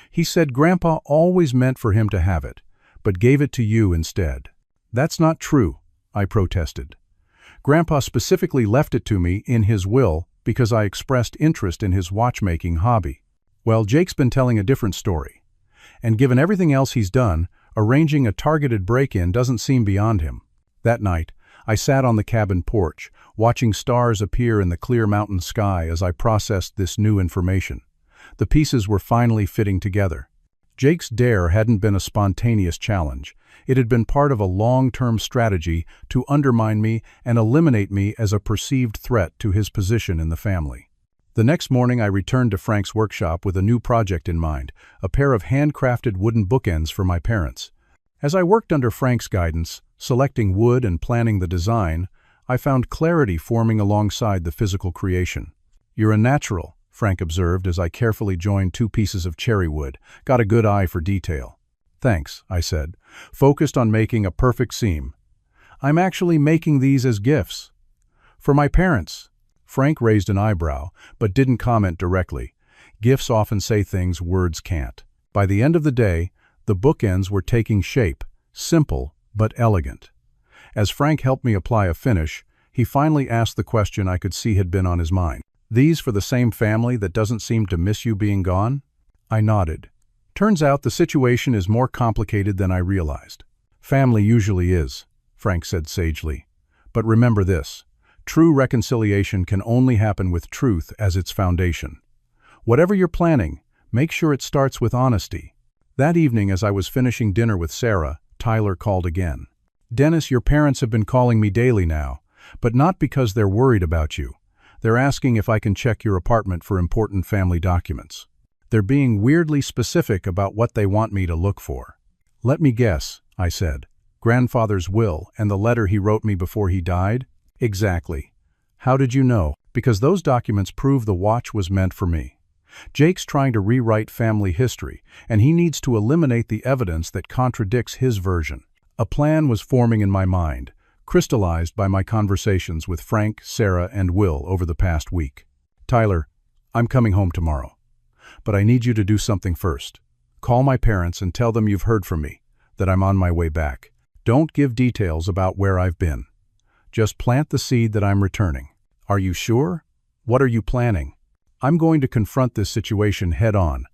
He said Grandpa always meant for him to have it, but gave it to you instead." "That's not true," I protested. "Grandpa specifically left it to me in his will because I expressed interest in his watchmaking hobby." Well, Jake's been telling a different story. And given everything else he's done, arranging a targeted break-in doesn't seem beyond him. That night, I sat on the cabin porch, watching stars appear in the clear mountain sky as I processed this new information. The pieces were finally fitting together. Jake's dare hadn't been a spontaneous challenge. It had been part of a long-term strategy to undermine me and eliminate me as a perceived threat to his position in the family. The next morning I returned to Frank's workshop with a new project in mind, a pair of handcrafted wooden bookends for my parents. As I worked under Frank's guidance, selecting wood and planning the design, I found clarity forming alongside the physical creation. "You're a natural," Frank observed as I carefully joined 2 pieces of cherry wood. "Got a good eye for detail." "Thanks," I said, focused on making a perfect seam. "I'm actually making these as gifts." "For my parents." Frank raised an eyebrow, but didn't comment directly. Gifts often say things words can't. By the end of the day, the bookends were taking shape, simple but elegant. As Frank helped me apply a finish, he finally asked the question I could see had been on his mind. "These for the same family that doesn't seem to miss you being gone?" I nodded. "Turns out the situation is more complicated than I realized." "Family usually is," Frank said sagely. But remember this: true reconciliation can only happen with truth as its foundation. Whatever you're planning, make sure it starts with honesty. That evening, as I was finishing dinner with Sarah, Tyler called again. "Dennis, your parents have been calling me daily now, but not because they're worried about you. They're asking if I can check your apartment for important family documents. They're being weirdly specific about what they want me to look for." "Let me guess," I said. "Grandfather's will and the letter he wrote me before he died?" "Exactly." "How did you know?" "Because those documents prove the watch was meant for me. Jake's trying to rewrite family history, and he needs to eliminate the evidence that contradicts his version." A plan was forming in my mind, crystallized by my conversations with Frank, Sarah, and Will over the past week. "Tyler, I'm coming home tomorrow. But I need you to do something first. Call my parents and tell them you've heard from me, that I'm on my way back. Don't give details about where I've been. Just plant the seed that I'm returning." "Are you sure? What are you planning?" "I'm going to confront this situation head-on.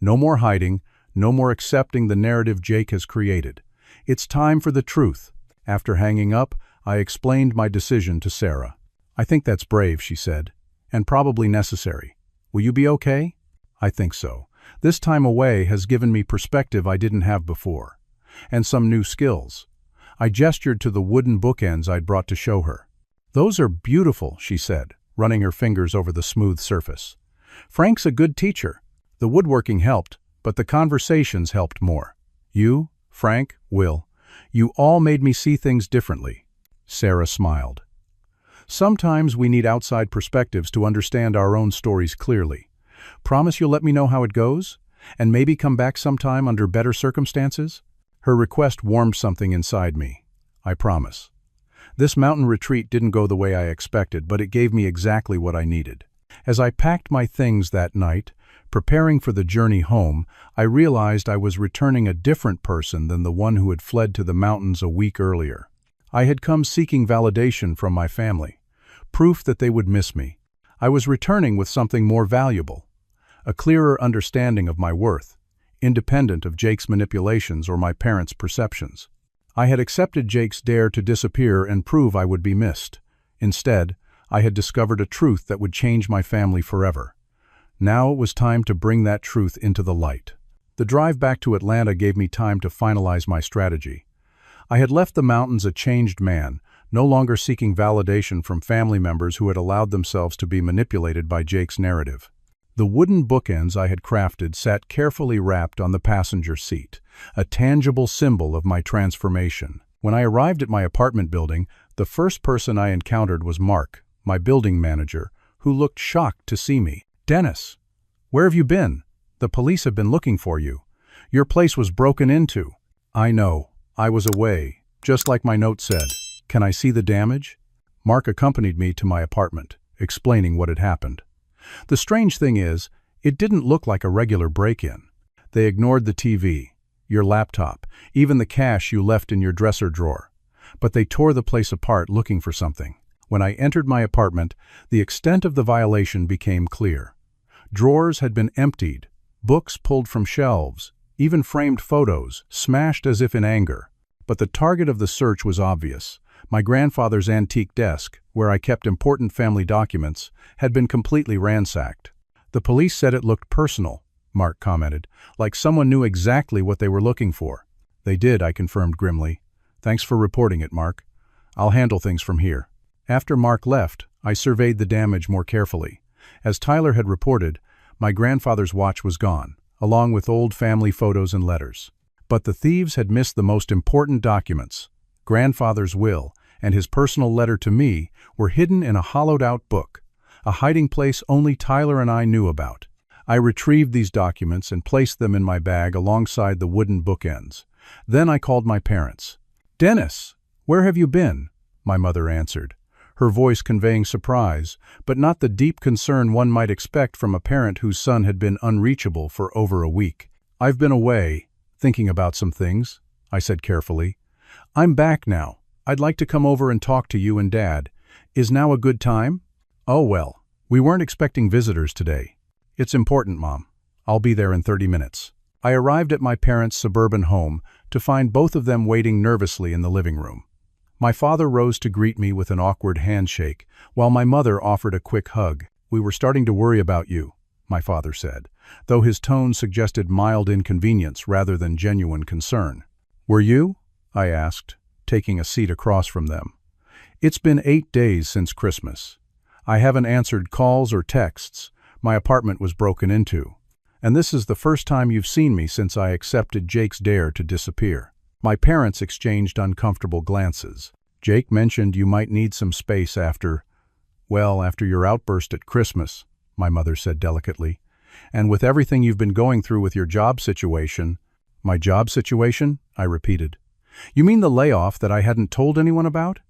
No more hiding, no more accepting the narrative Jake has created. It's time for the truth." After hanging up, I explained my decision to Sarah. "I think that's brave," she said, "and probably necessary. Will you be okay?" "I think so. This time away has given me perspective I didn't have before. And some new skills." I gestured to the wooden bookends I'd brought to show her. "Those are beautiful," she said, running her fingers over the smooth surface. "Frank's a good teacher. The woodworking helped, but the conversations helped more. You, Frank, Will, you all made me see things differently." Sarah smiled. "Sometimes we need outside perspectives to understand our own stories clearly. Promise you'll let me know how it goes? And maybe come back sometime under better circumstances?" Her request warmed something inside me. "I promise." This mountain retreat didn't go the way I expected, but it gave me exactly what I needed. As I packed my things that night, preparing for the journey home, I realized I was returning a different person than the one who had fled to the mountains a week earlier. I had come seeking validation from my family, proof that they would miss me. I was returning with something more valuable, a clearer understanding of my worth, independent of Jake's manipulations or my parents' perceptions. I had accepted Jake's dare to disappear and prove I would be missed. Instead, I had discovered a truth that would change my family forever. Now it was time to bring that truth into the light. The drive back to Atlanta gave me time to finalize my strategy. I had left the mountains a changed man, no longer seeking validation from family members who had allowed themselves to be manipulated by Jake's narrative. The wooden bookends I had crafted sat carefully wrapped on the passenger seat, a tangible symbol of my transformation. When I arrived at my apartment building, the first person I encountered was Mark, my building manager, who looked shocked to see me. "Dennis, where have you been? The police have been looking for you. Your place was broken into." "I know. I was away, just like my note said. Can I see the damage?" Mark accompanied me to my apartment, explaining what had happened. The strange thing is, it didn't look like a regular break-in. They ignored the TV, your laptop, even the cash you left in your dresser drawer. But they tore the place apart looking for something. When I entered my apartment, the extent of the violation became clear. Drawers had been emptied, books pulled from shelves, even framed photos, smashed as if in anger. But the target of the search was obvious. My grandfather's antique desk, where I kept important family documents, had been completely ransacked. "The police said it looked personal," Mark commented, "like someone knew exactly what they were looking for." "They did," I confirmed grimly. "Thanks for reporting it, Mark. I'll handle things from here." After Mark left, I surveyed the damage more carefully. As Tyler had reported, my grandfather's watch was gone, along with old family photos and letters. But the thieves had missed the most important documents. Grandfather's will and his personal letter to me were hidden in a hollowed-out book, a hiding place only Tyler and I knew about. I retrieved these documents and placed them in my bag alongside the wooden bookends. Then I called my parents. "Dennis, where have you been?" my mother answered, her voice conveying surprise, but not the deep concern one might expect from a parent whose son had been unreachable for over a week. "I've been away, thinking about some things," I said carefully. "I'm back now. I'd like to come over and talk to you and Dad. Is now a good time?" "Oh well, we weren't expecting visitors today." "It's important, Mom. I'll be there in 30 minutes. I arrived at my parents' suburban home to find both of them waiting nervously in the living room. My father rose to greet me with an awkward handshake, while my mother offered a quick hug. "We were starting to worry about you," my father said, though his tone suggested mild inconvenience rather than genuine concern. "Were you?" I asked, taking a seat across from them. "It's been 8 days since Christmas. I haven't answered calls or texts. My apartment was broken into. And this is the first time you've seen me since I accepted Jake's dare to disappear." My parents exchanged uncomfortable glances. "Jake mentioned you might need some space after your outburst at Christmas," my mother said delicately. "And with everything you've been going through with your job situation—" "My job situation?" I repeated. "You mean the layoff that I hadn't told anyone about?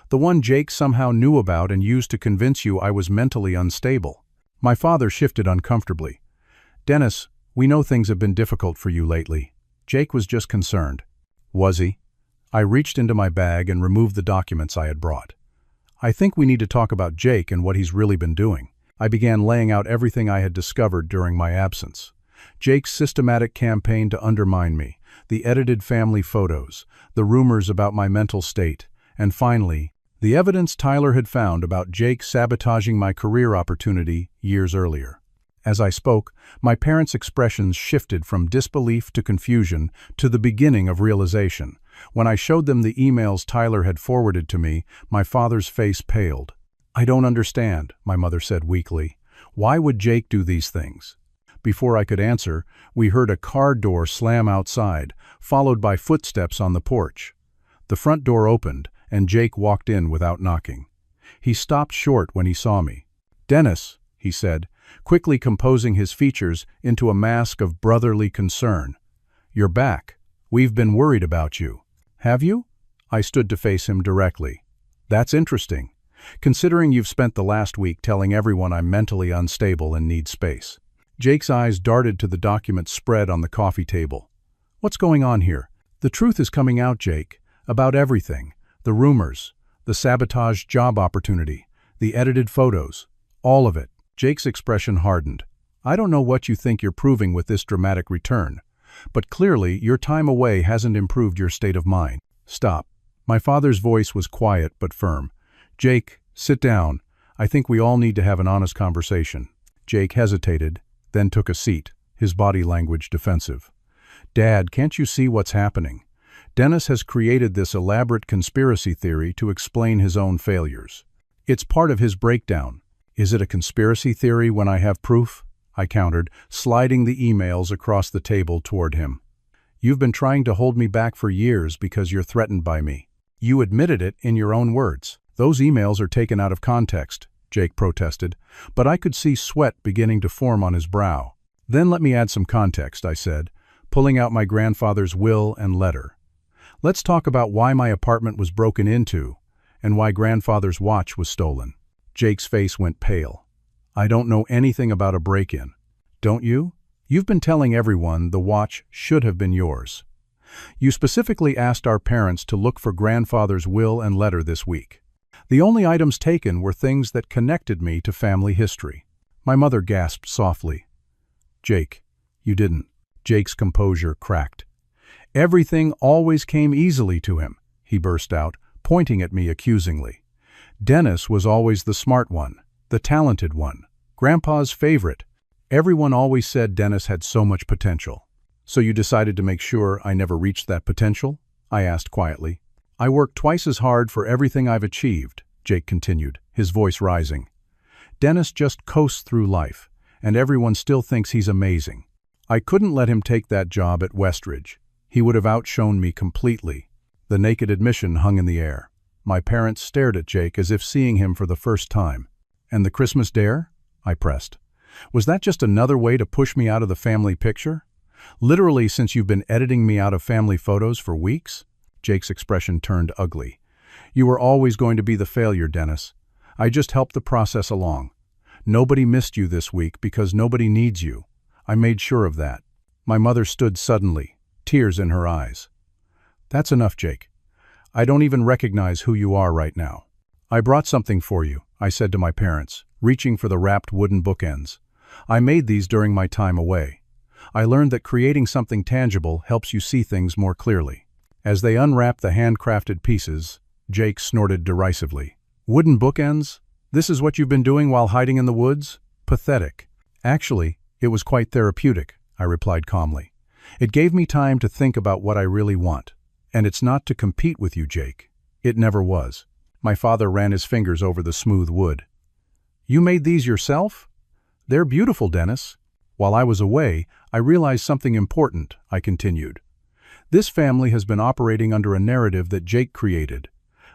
The one Jake somehow knew about and used to convince you I was mentally unstable?" My father shifted uncomfortably. "Dennis, we know things have been difficult for you lately. Jake was just concerned." "Was he?" I reached into my bag and removed the documents I had brought. "I think we need to talk about Jake and what he's really been doing." I began laying out everything I had discovered during my absence. Jake's systematic campaign to undermine me, the edited family photos, the rumors about my mental state, and finally, the evidence Tyler had found about Jake sabotaging my career opportunity years earlier. As I spoke, my parents' expressions shifted from disbelief to confusion to the beginning of realization. When I showed them the emails Tyler had forwarded to me, my father's face paled. "I don't understand," my mother said weakly. "Why would Jake do these things?" Before I could answer, we heard a car door slam outside, followed by footsteps on the porch. The front door opened, and Jake walked in without knocking. He stopped short when he saw me. "Dennis," he said, quickly composing his features into a mask of brotherly concern. "You're back. We've been worried about you." "Have you?" I stood to face him directly. "That's interesting, considering you've spent the last week telling everyone I'm mentally unstable and need space." Jake's eyes darted to the document spread on the coffee table. "What's going on here?" "The truth is coming out, Jake, about everything. The rumors, the sabotaged job opportunity, the edited photos, all of it." Jake's expression hardened. "I don't know what you think you're proving with this dramatic return, but clearly your time away hasn't improved your state of mind." "Stop." My father's voice was quiet but firm. "Jake, sit down. I think we all need to have an honest conversation." Jake hesitated, then took a seat, his body language defensive. "Dad, can't you see what's happening? Dennis has created this elaborate conspiracy theory to explain his own failures. It's part of his breakdown." "Is it a conspiracy theory when I have proof?" I countered, sliding the emails across the table toward him. "You've been trying to hold me back for years because you're threatened by me. You admitted it in your own words." "Those emails are taken out of context," Jake protested, but I could see sweat beginning to form on his brow. "Then let me add some context," I said, pulling out my grandfather's will and letter. "Let's talk about why my apartment was broken into and why grandfather's watch was stolen." Jake's face went pale. "I don't know anything about a break-in." "Don't you? You've been telling everyone the watch should have been yours. You specifically asked our parents to look for grandfather's will and letter this week. The only items taken were things that connected me to family history." My mother gasped softly. "Jake, you didn't." Jake's composure cracked. "Everything always came easily to him," he burst out, pointing at me accusingly. "Dennis was always the smart one, the talented one, Grandpa's favorite. Everyone always said Dennis had so much potential." "So you decided to make sure I never reached that potential?" I asked quietly. "I worked twice as hard for everything I've achieved," Jake continued, his voice rising. "Dennis just coasts through life, and everyone still thinks he's amazing. I couldn't let him take that job at Westridge. He would have outshone me completely." The naked admission hung in the air. My parents stared at Jake as if seeing him for the first time. "And the Christmas dare?" I pressed. "Was that just another way to push me out of the family picture? Literally since you've been editing me out of family photos for weeks?" Jake's expression turned ugly. "You were always going to be the failure, Dennis. I just helped the process along. Nobody missed you this week because nobody needs you. I made sure of that." My mother stood suddenly, tears in her eyes. "That's enough, Jake. I don't even recognize who you are right now." "I brought something for you," I said to my parents, reaching for the wrapped wooden bookends. "I made these during my time away. I learned that creating something tangible helps you see things more clearly." As they unwrapped the handcrafted pieces, Jake snorted derisively. Wooden bookends? This is what you've been doing while hiding in the woods? Pathetic. Actually, it was quite therapeutic, I replied calmly. It gave me time to think about what I really want. And it's not to compete with you, Jake. It never was. My father ran his fingers over the smooth wood. You made these yourself? They're beautiful, Dennis. While I was away, I realized something important, I continued. This family has been operating under a narrative that Jake created.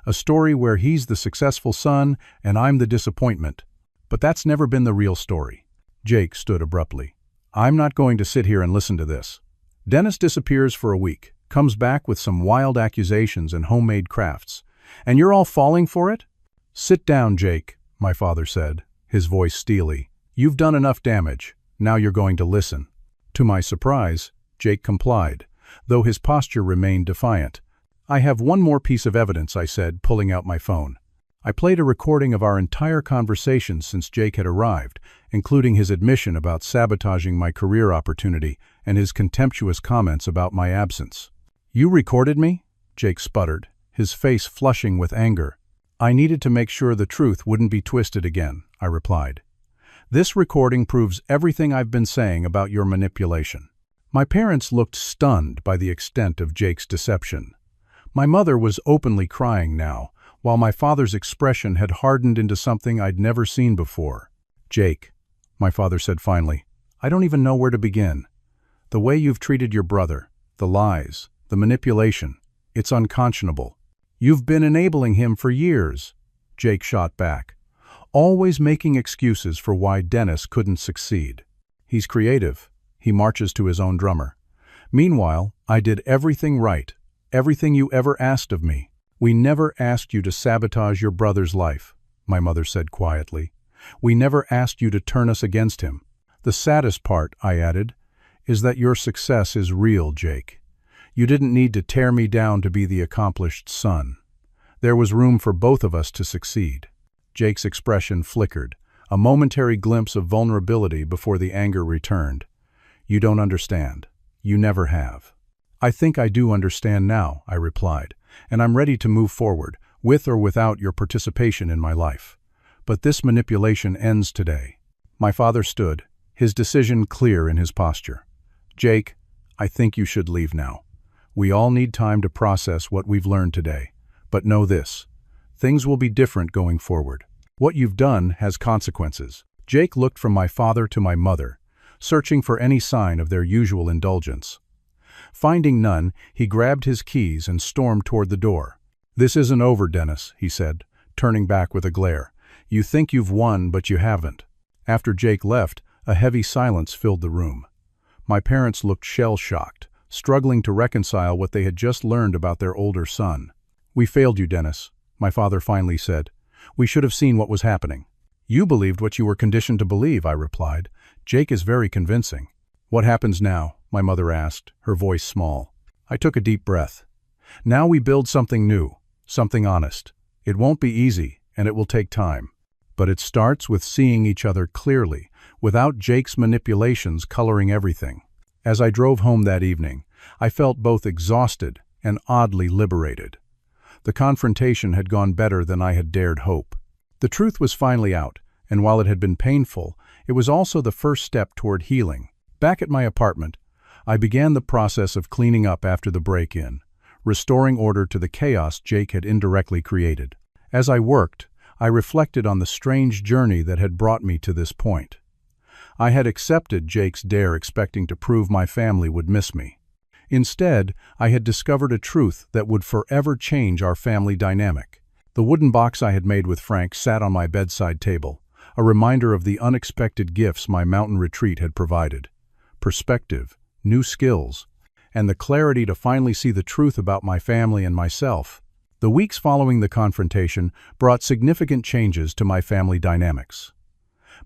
A story where he's the successful son and I'm the disappointment. But that's never been the real story. Jake stood abruptly. I'm not going to sit here and listen to this. Dennis disappears for a week, comes back with some wild accusations and homemade crafts. And you're all falling for it? Sit down, Jake, my father said, his voice steely. You've done enough damage. Now you're going to listen. To my surprise, Jake complied, though his posture remained defiant. I have one more piece of evidence, I said, pulling out my phone. I played a recording of our entire conversation since Jake had arrived, including his admission about sabotaging my career opportunity and his contemptuous comments about my absence. You recorded me? Jake sputtered, his face flushing with anger. I needed to make sure the truth wouldn't be twisted again, I replied. This recording proves everything I've been saying about your manipulation. My parents looked stunned by the extent of Jake's deception. My mother was openly crying now, while my father's expression had hardened into something I'd never seen before. Jake, my father said finally, I don't even know where to begin. The way you've treated your brother, the lies, the manipulation, it's unconscionable. You've been enabling him for years, Jake shot back, always making excuses for why Dennis couldn't succeed. He's creative. He marches to his own drummer. Meanwhile, I did everything right, everything you ever asked of me. We never asked you to sabotage your brother's life, my mother said quietly. We never asked you to turn us against him. The saddest part, I added, is that your success is real, Jake. You didn't need to tear me down to be the accomplished son. There was room for both of us to succeed. Jake's expression flickered, a momentary glimpse of vulnerability before the anger returned. You don't understand. You never have. I think I do understand now, I replied, and I'm ready to move forward, with or without your participation in my life. But this manipulation ends today. My father stood, his decision clear in his posture. Jake, I think you should leave now. We all need time to process what we've learned today. But know this, things will be different going forward. What you've done has consequences. Jake looked from my father to my mother, searching for any sign of their usual indulgence. Finding none, he grabbed his keys and stormed toward the door. This isn't over, Dennis, he said, turning back with a glare. You think you've won, but you haven't. After Jake left, a heavy silence filled the room. My parents looked shell-shocked, struggling to reconcile what they had just learned about their older son. We failed you, Dennis, my father finally said. We should have seen what was happening. You believed what you were conditioned to believe, I replied. Jake is very convincing. What happens now? My mother asked, her voice small. I took a deep breath. Now we build something new, something honest. It won't be easy, and it will take time. But it starts with seeing each other clearly, without Jake's manipulations coloring everything. As I drove home that evening, I felt both exhausted and oddly liberated. The confrontation had gone better than I had dared hope. The truth was finally out, and while it had been painful, it was also the first step toward healing. Back at my apartment, I began the process of cleaning up after the break-in, restoring order to the chaos Jake had indirectly created. As I worked, I reflected on the strange journey that had brought me to this point. I had accepted Jake's dare expecting to prove my family would miss me. Instead, I had discovered a truth that would forever change our family dynamic. The wooden box I had made with Frank sat on my bedside table, a reminder of the unexpected gifts my mountain retreat had provided. Perspective, new skills, and the clarity to finally see the truth about my family and myself. The weeks following the confrontation brought significant changes to my family dynamics.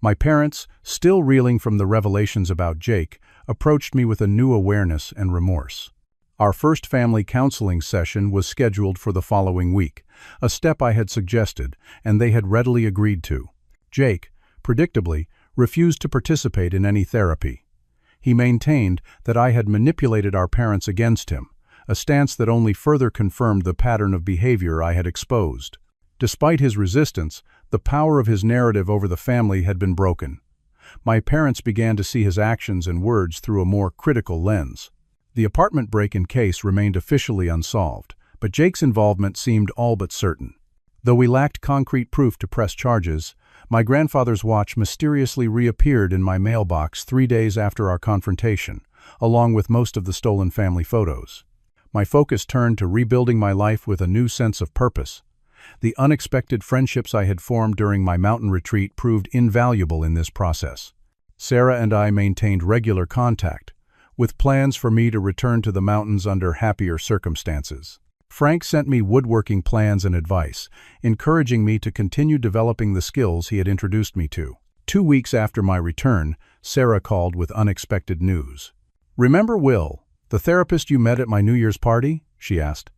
My parents, still reeling from the revelations about Jake, approached me with a new awareness and remorse. Our first family counseling session was scheduled for the following week, a step I had suggested, and they had readily agreed to. Jake, predictably, refused to participate in any therapy. He maintained that I had manipulated our parents against him, a stance that only further confirmed the pattern of behavior I had exposed. Despite his resistance, the power of his narrative over the family had been broken. My parents began to see his actions and words through a more critical lens. The apartment break-in case remained officially unsolved, but Jake's involvement seemed all but certain. Though we lacked concrete proof to press charges, my grandfather's watch mysteriously reappeared in my mailbox 3 days after our confrontation, along with most of the stolen family photos. My focus turned to rebuilding my life with a new sense of purpose. The unexpected friendships I had formed during my mountain retreat proved invaluable in this process. Sarah and I maintained regular contact, with plans for me to return to the mountains under happier circumstances. Frank sent me woodworking plans and advice, encouraging me to continue developing the skills he had introduced me to. 2 weeks after my return, Sarah called with unexpected news. "Remember Will, the therapist you met at my New Year's party?" she asked.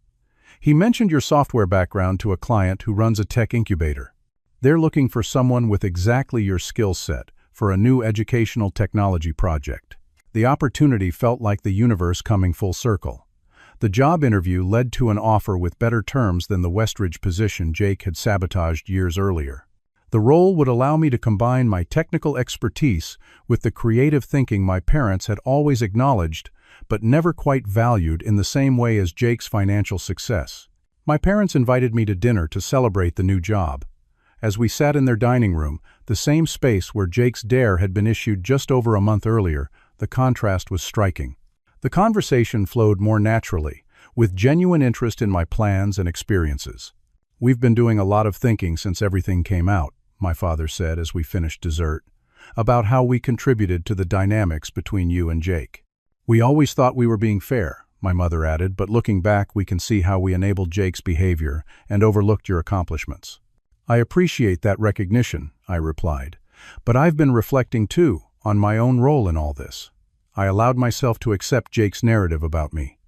"He mentioned your software background to a client who runs a tech incubator. They're looking for someone with exactly your skill set for a new educational technology project." The opportunity felt like the universe coming full circle. The job interview led to an offer with better terms than the Westridge position Jake had sabotaged years earlier. The role would allow me to combine my technical expertise with the creative thinking my parents had always acknowledged but never quite valued in the same way as Jake's financial success. My parents invited me to dinner to celebrate the new job. As we sat in their dining room, the same space where Jake's dare had been issued just over a month earlier, the contrast was striking. The conversation flowed more naturally, with genuine interest in my plans and experiences. "We've been doing a lot of thinking since everything came out," my father said as we finished dessert, "about how we contributed to the dynamics between you and Jake. We always thought we were being fair," my mother added, "but looking back we can see how we enabled Jake's behavior and overlooked your accomplishments." "I appreciate that recognition," I replied, "but I've been reflecting too on my own role in all this. I allowed myself to accept Jake's narrative about me.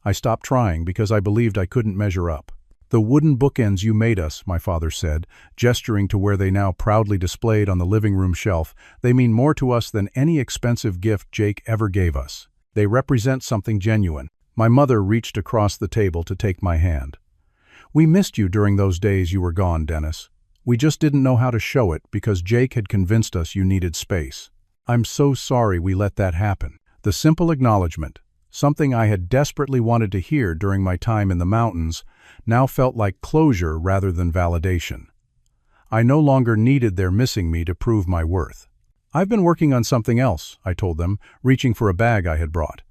I stopped trying because I believed I couldn't measure up. The wooden bookends you made us," my father said, gesturing to where they now proudly displayed on the living room shelf, "they mean more to us than any expensive gift Jake ever gave us. They represent something genuine." My mother reached across the table to take my hand. "We missed you during those days you were gone, Dennis. We just didn't know how to show it because Jake had convinced us you needed space. I'm so sorry we let that happen." The simple acknowledgement, something I had desperately wanted to hear during my time in the mountains, now felt like closure rather than validation. I no longer needed their missing me to prove my worth. "I've been working on something else," I told them, reaching for a bag I had brought.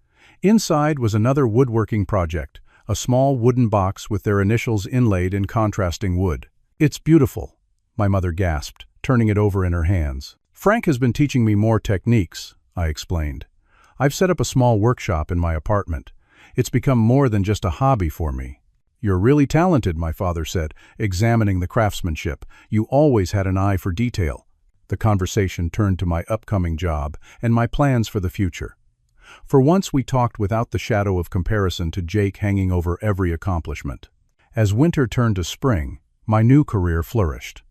Inside was another woodworking project, a small wooden box with their initials inlaid in contrasting wood. "It's beautiful," my mother gasped, turning it over in her hands. "Frank has been teaching me more techniques," I explained. "I've set up a small workshop in my apartment. It's become more than just a hobby for me." "You're really talented," my father said, examining the craftsmanship. "You always had an eye for detail." The conversation turned to my upcoming job and my plans for the future. For once we talked without the shadow of comparison to Jake hanging over every accomplishment. As winter turned to spring, my new career flourished.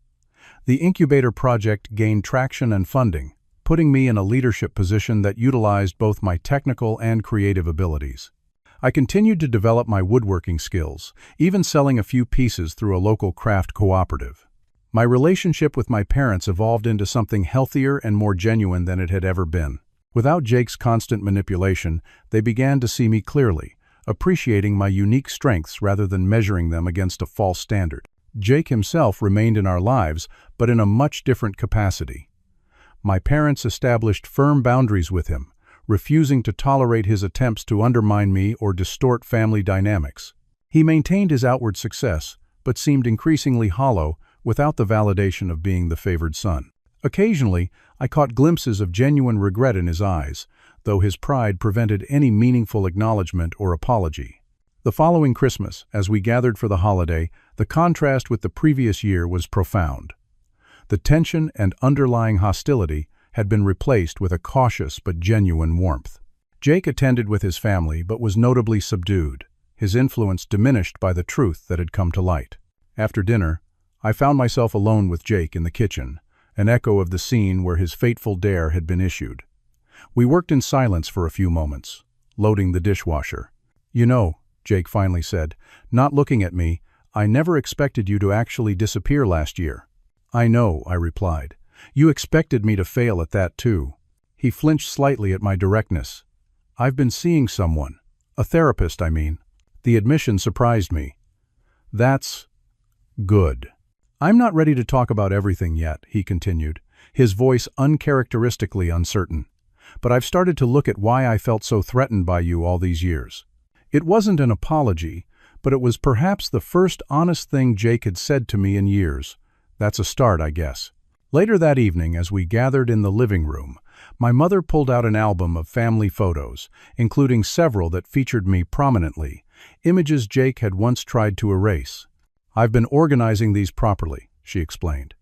The incubator project gained traction and funding, putting me in a leadership position that utilized both my technical and creative abilities. I continued to develop my woodworking skills, even selling a few pieces through a local craft cooperative. My relationship with my parents evolved into something healthier and more genuine than it had ever been. Without Jake's constant manipulation, they began to see me clearly, appreciating my unique strengths rather than measuring them against a false standard. Jake himself remained in our lives, but in a much different capacity. My parents established firm boundaries with him, refusing to tolerate his attempts to undermine me or distort family dynamics. He maintained his outward success, but seemed increasingly hollow without the validation of being the favored son. Occasionally, I caught glimpses of genuine regret in his eyes, though his pride prevented any meaningful acknowledgement or apology. The following Christmas, as we gathered for the holiday, the contrast with the previous year was profound. The tension and underlying hostility had been replaced with a cautious but genuine warmth. Jake attended with his family but was notably subdued, his influence diminished by the truth that had come to light. After dinner, I found myself alone with Jake in the kitchen, an echo of the scene where his fateful dare had been issued. We worked in silence for a few moments, loading the dishwasher. "You know," Jake finally said, not looking at me. I never expected you to actually disappear last year. I know, I replied. You expected me to fail at that too. He flinched slightly at my directness. I've been seeing someone. A therapist, I mean. The admission surprised me. That's good. I'm not ready to talk about everything yet, he continued, his voice uncharacteristically uncertain. But I've started to look at why I felt so threatened by you all these years. It wasn't an apology, but it was perhaps the first honest thing Jake had said to me in years. That's a start, I guess. Later that evening, as we gathered in the living room, my mother pulled out an album of family photos, including several that featured me prominently, images Jake had once tried to erase. I've been organizing these properly, she explained,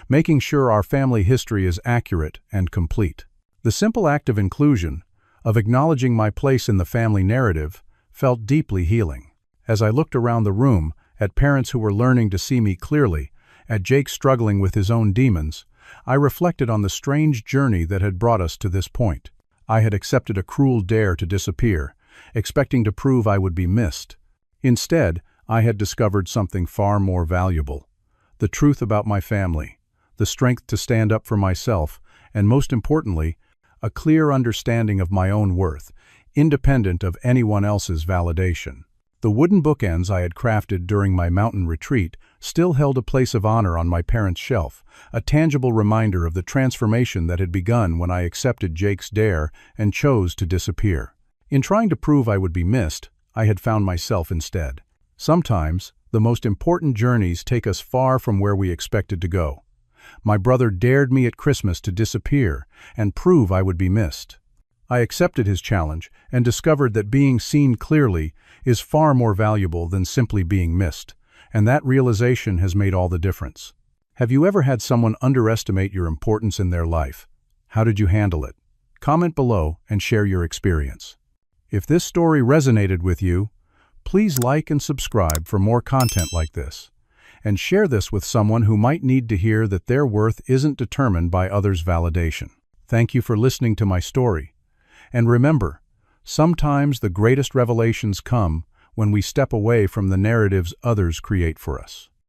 making sure our family history is accurate and complete. The simple act of inclusion, of acknowledging my place in the family narrative, felt deeply healing. As I looked around the room, at parents who were learning to see me clearly, at Jake struggling with his own demons, I reflected on the strange journey that had brought us to this point. I had accepted a cruel dare to disappear, expecting to prove I would be missed. Instead, I had discovered something far more valuable. The truth about my family, the strength to stand up for myself, and most importantly, a clear understanding of my own worth, independent of anyone else's validation. The wooden bookends I had crafted during my mountain retreat still held a place of honor on my parents' shelf, a tangible reminder of the transformation that had begun when I accepted Jake's dare and chose to disappear. In trying to prove I would be missed, I had found myself instead. Sometimes, the most important journeys take us far from where we expected to go. My brother dared me at Christmas to disappear and prove I would be missed. I accepted his challenge and discovered that being seen clearly is far more valuable than simply being missed, and that realization has made all the difference. Have you ever had someone underestimate your importance in their life? How did you handle it? Comment below and share your experience. If this story resonated with you, please like and subscribe for more content like this, and share this with someone who might need to hear that their worth isn't determined by others' validation. Thank you for listening to my story. And remember, sometimes the greatest revelations come when we step away from the narratives others create for us.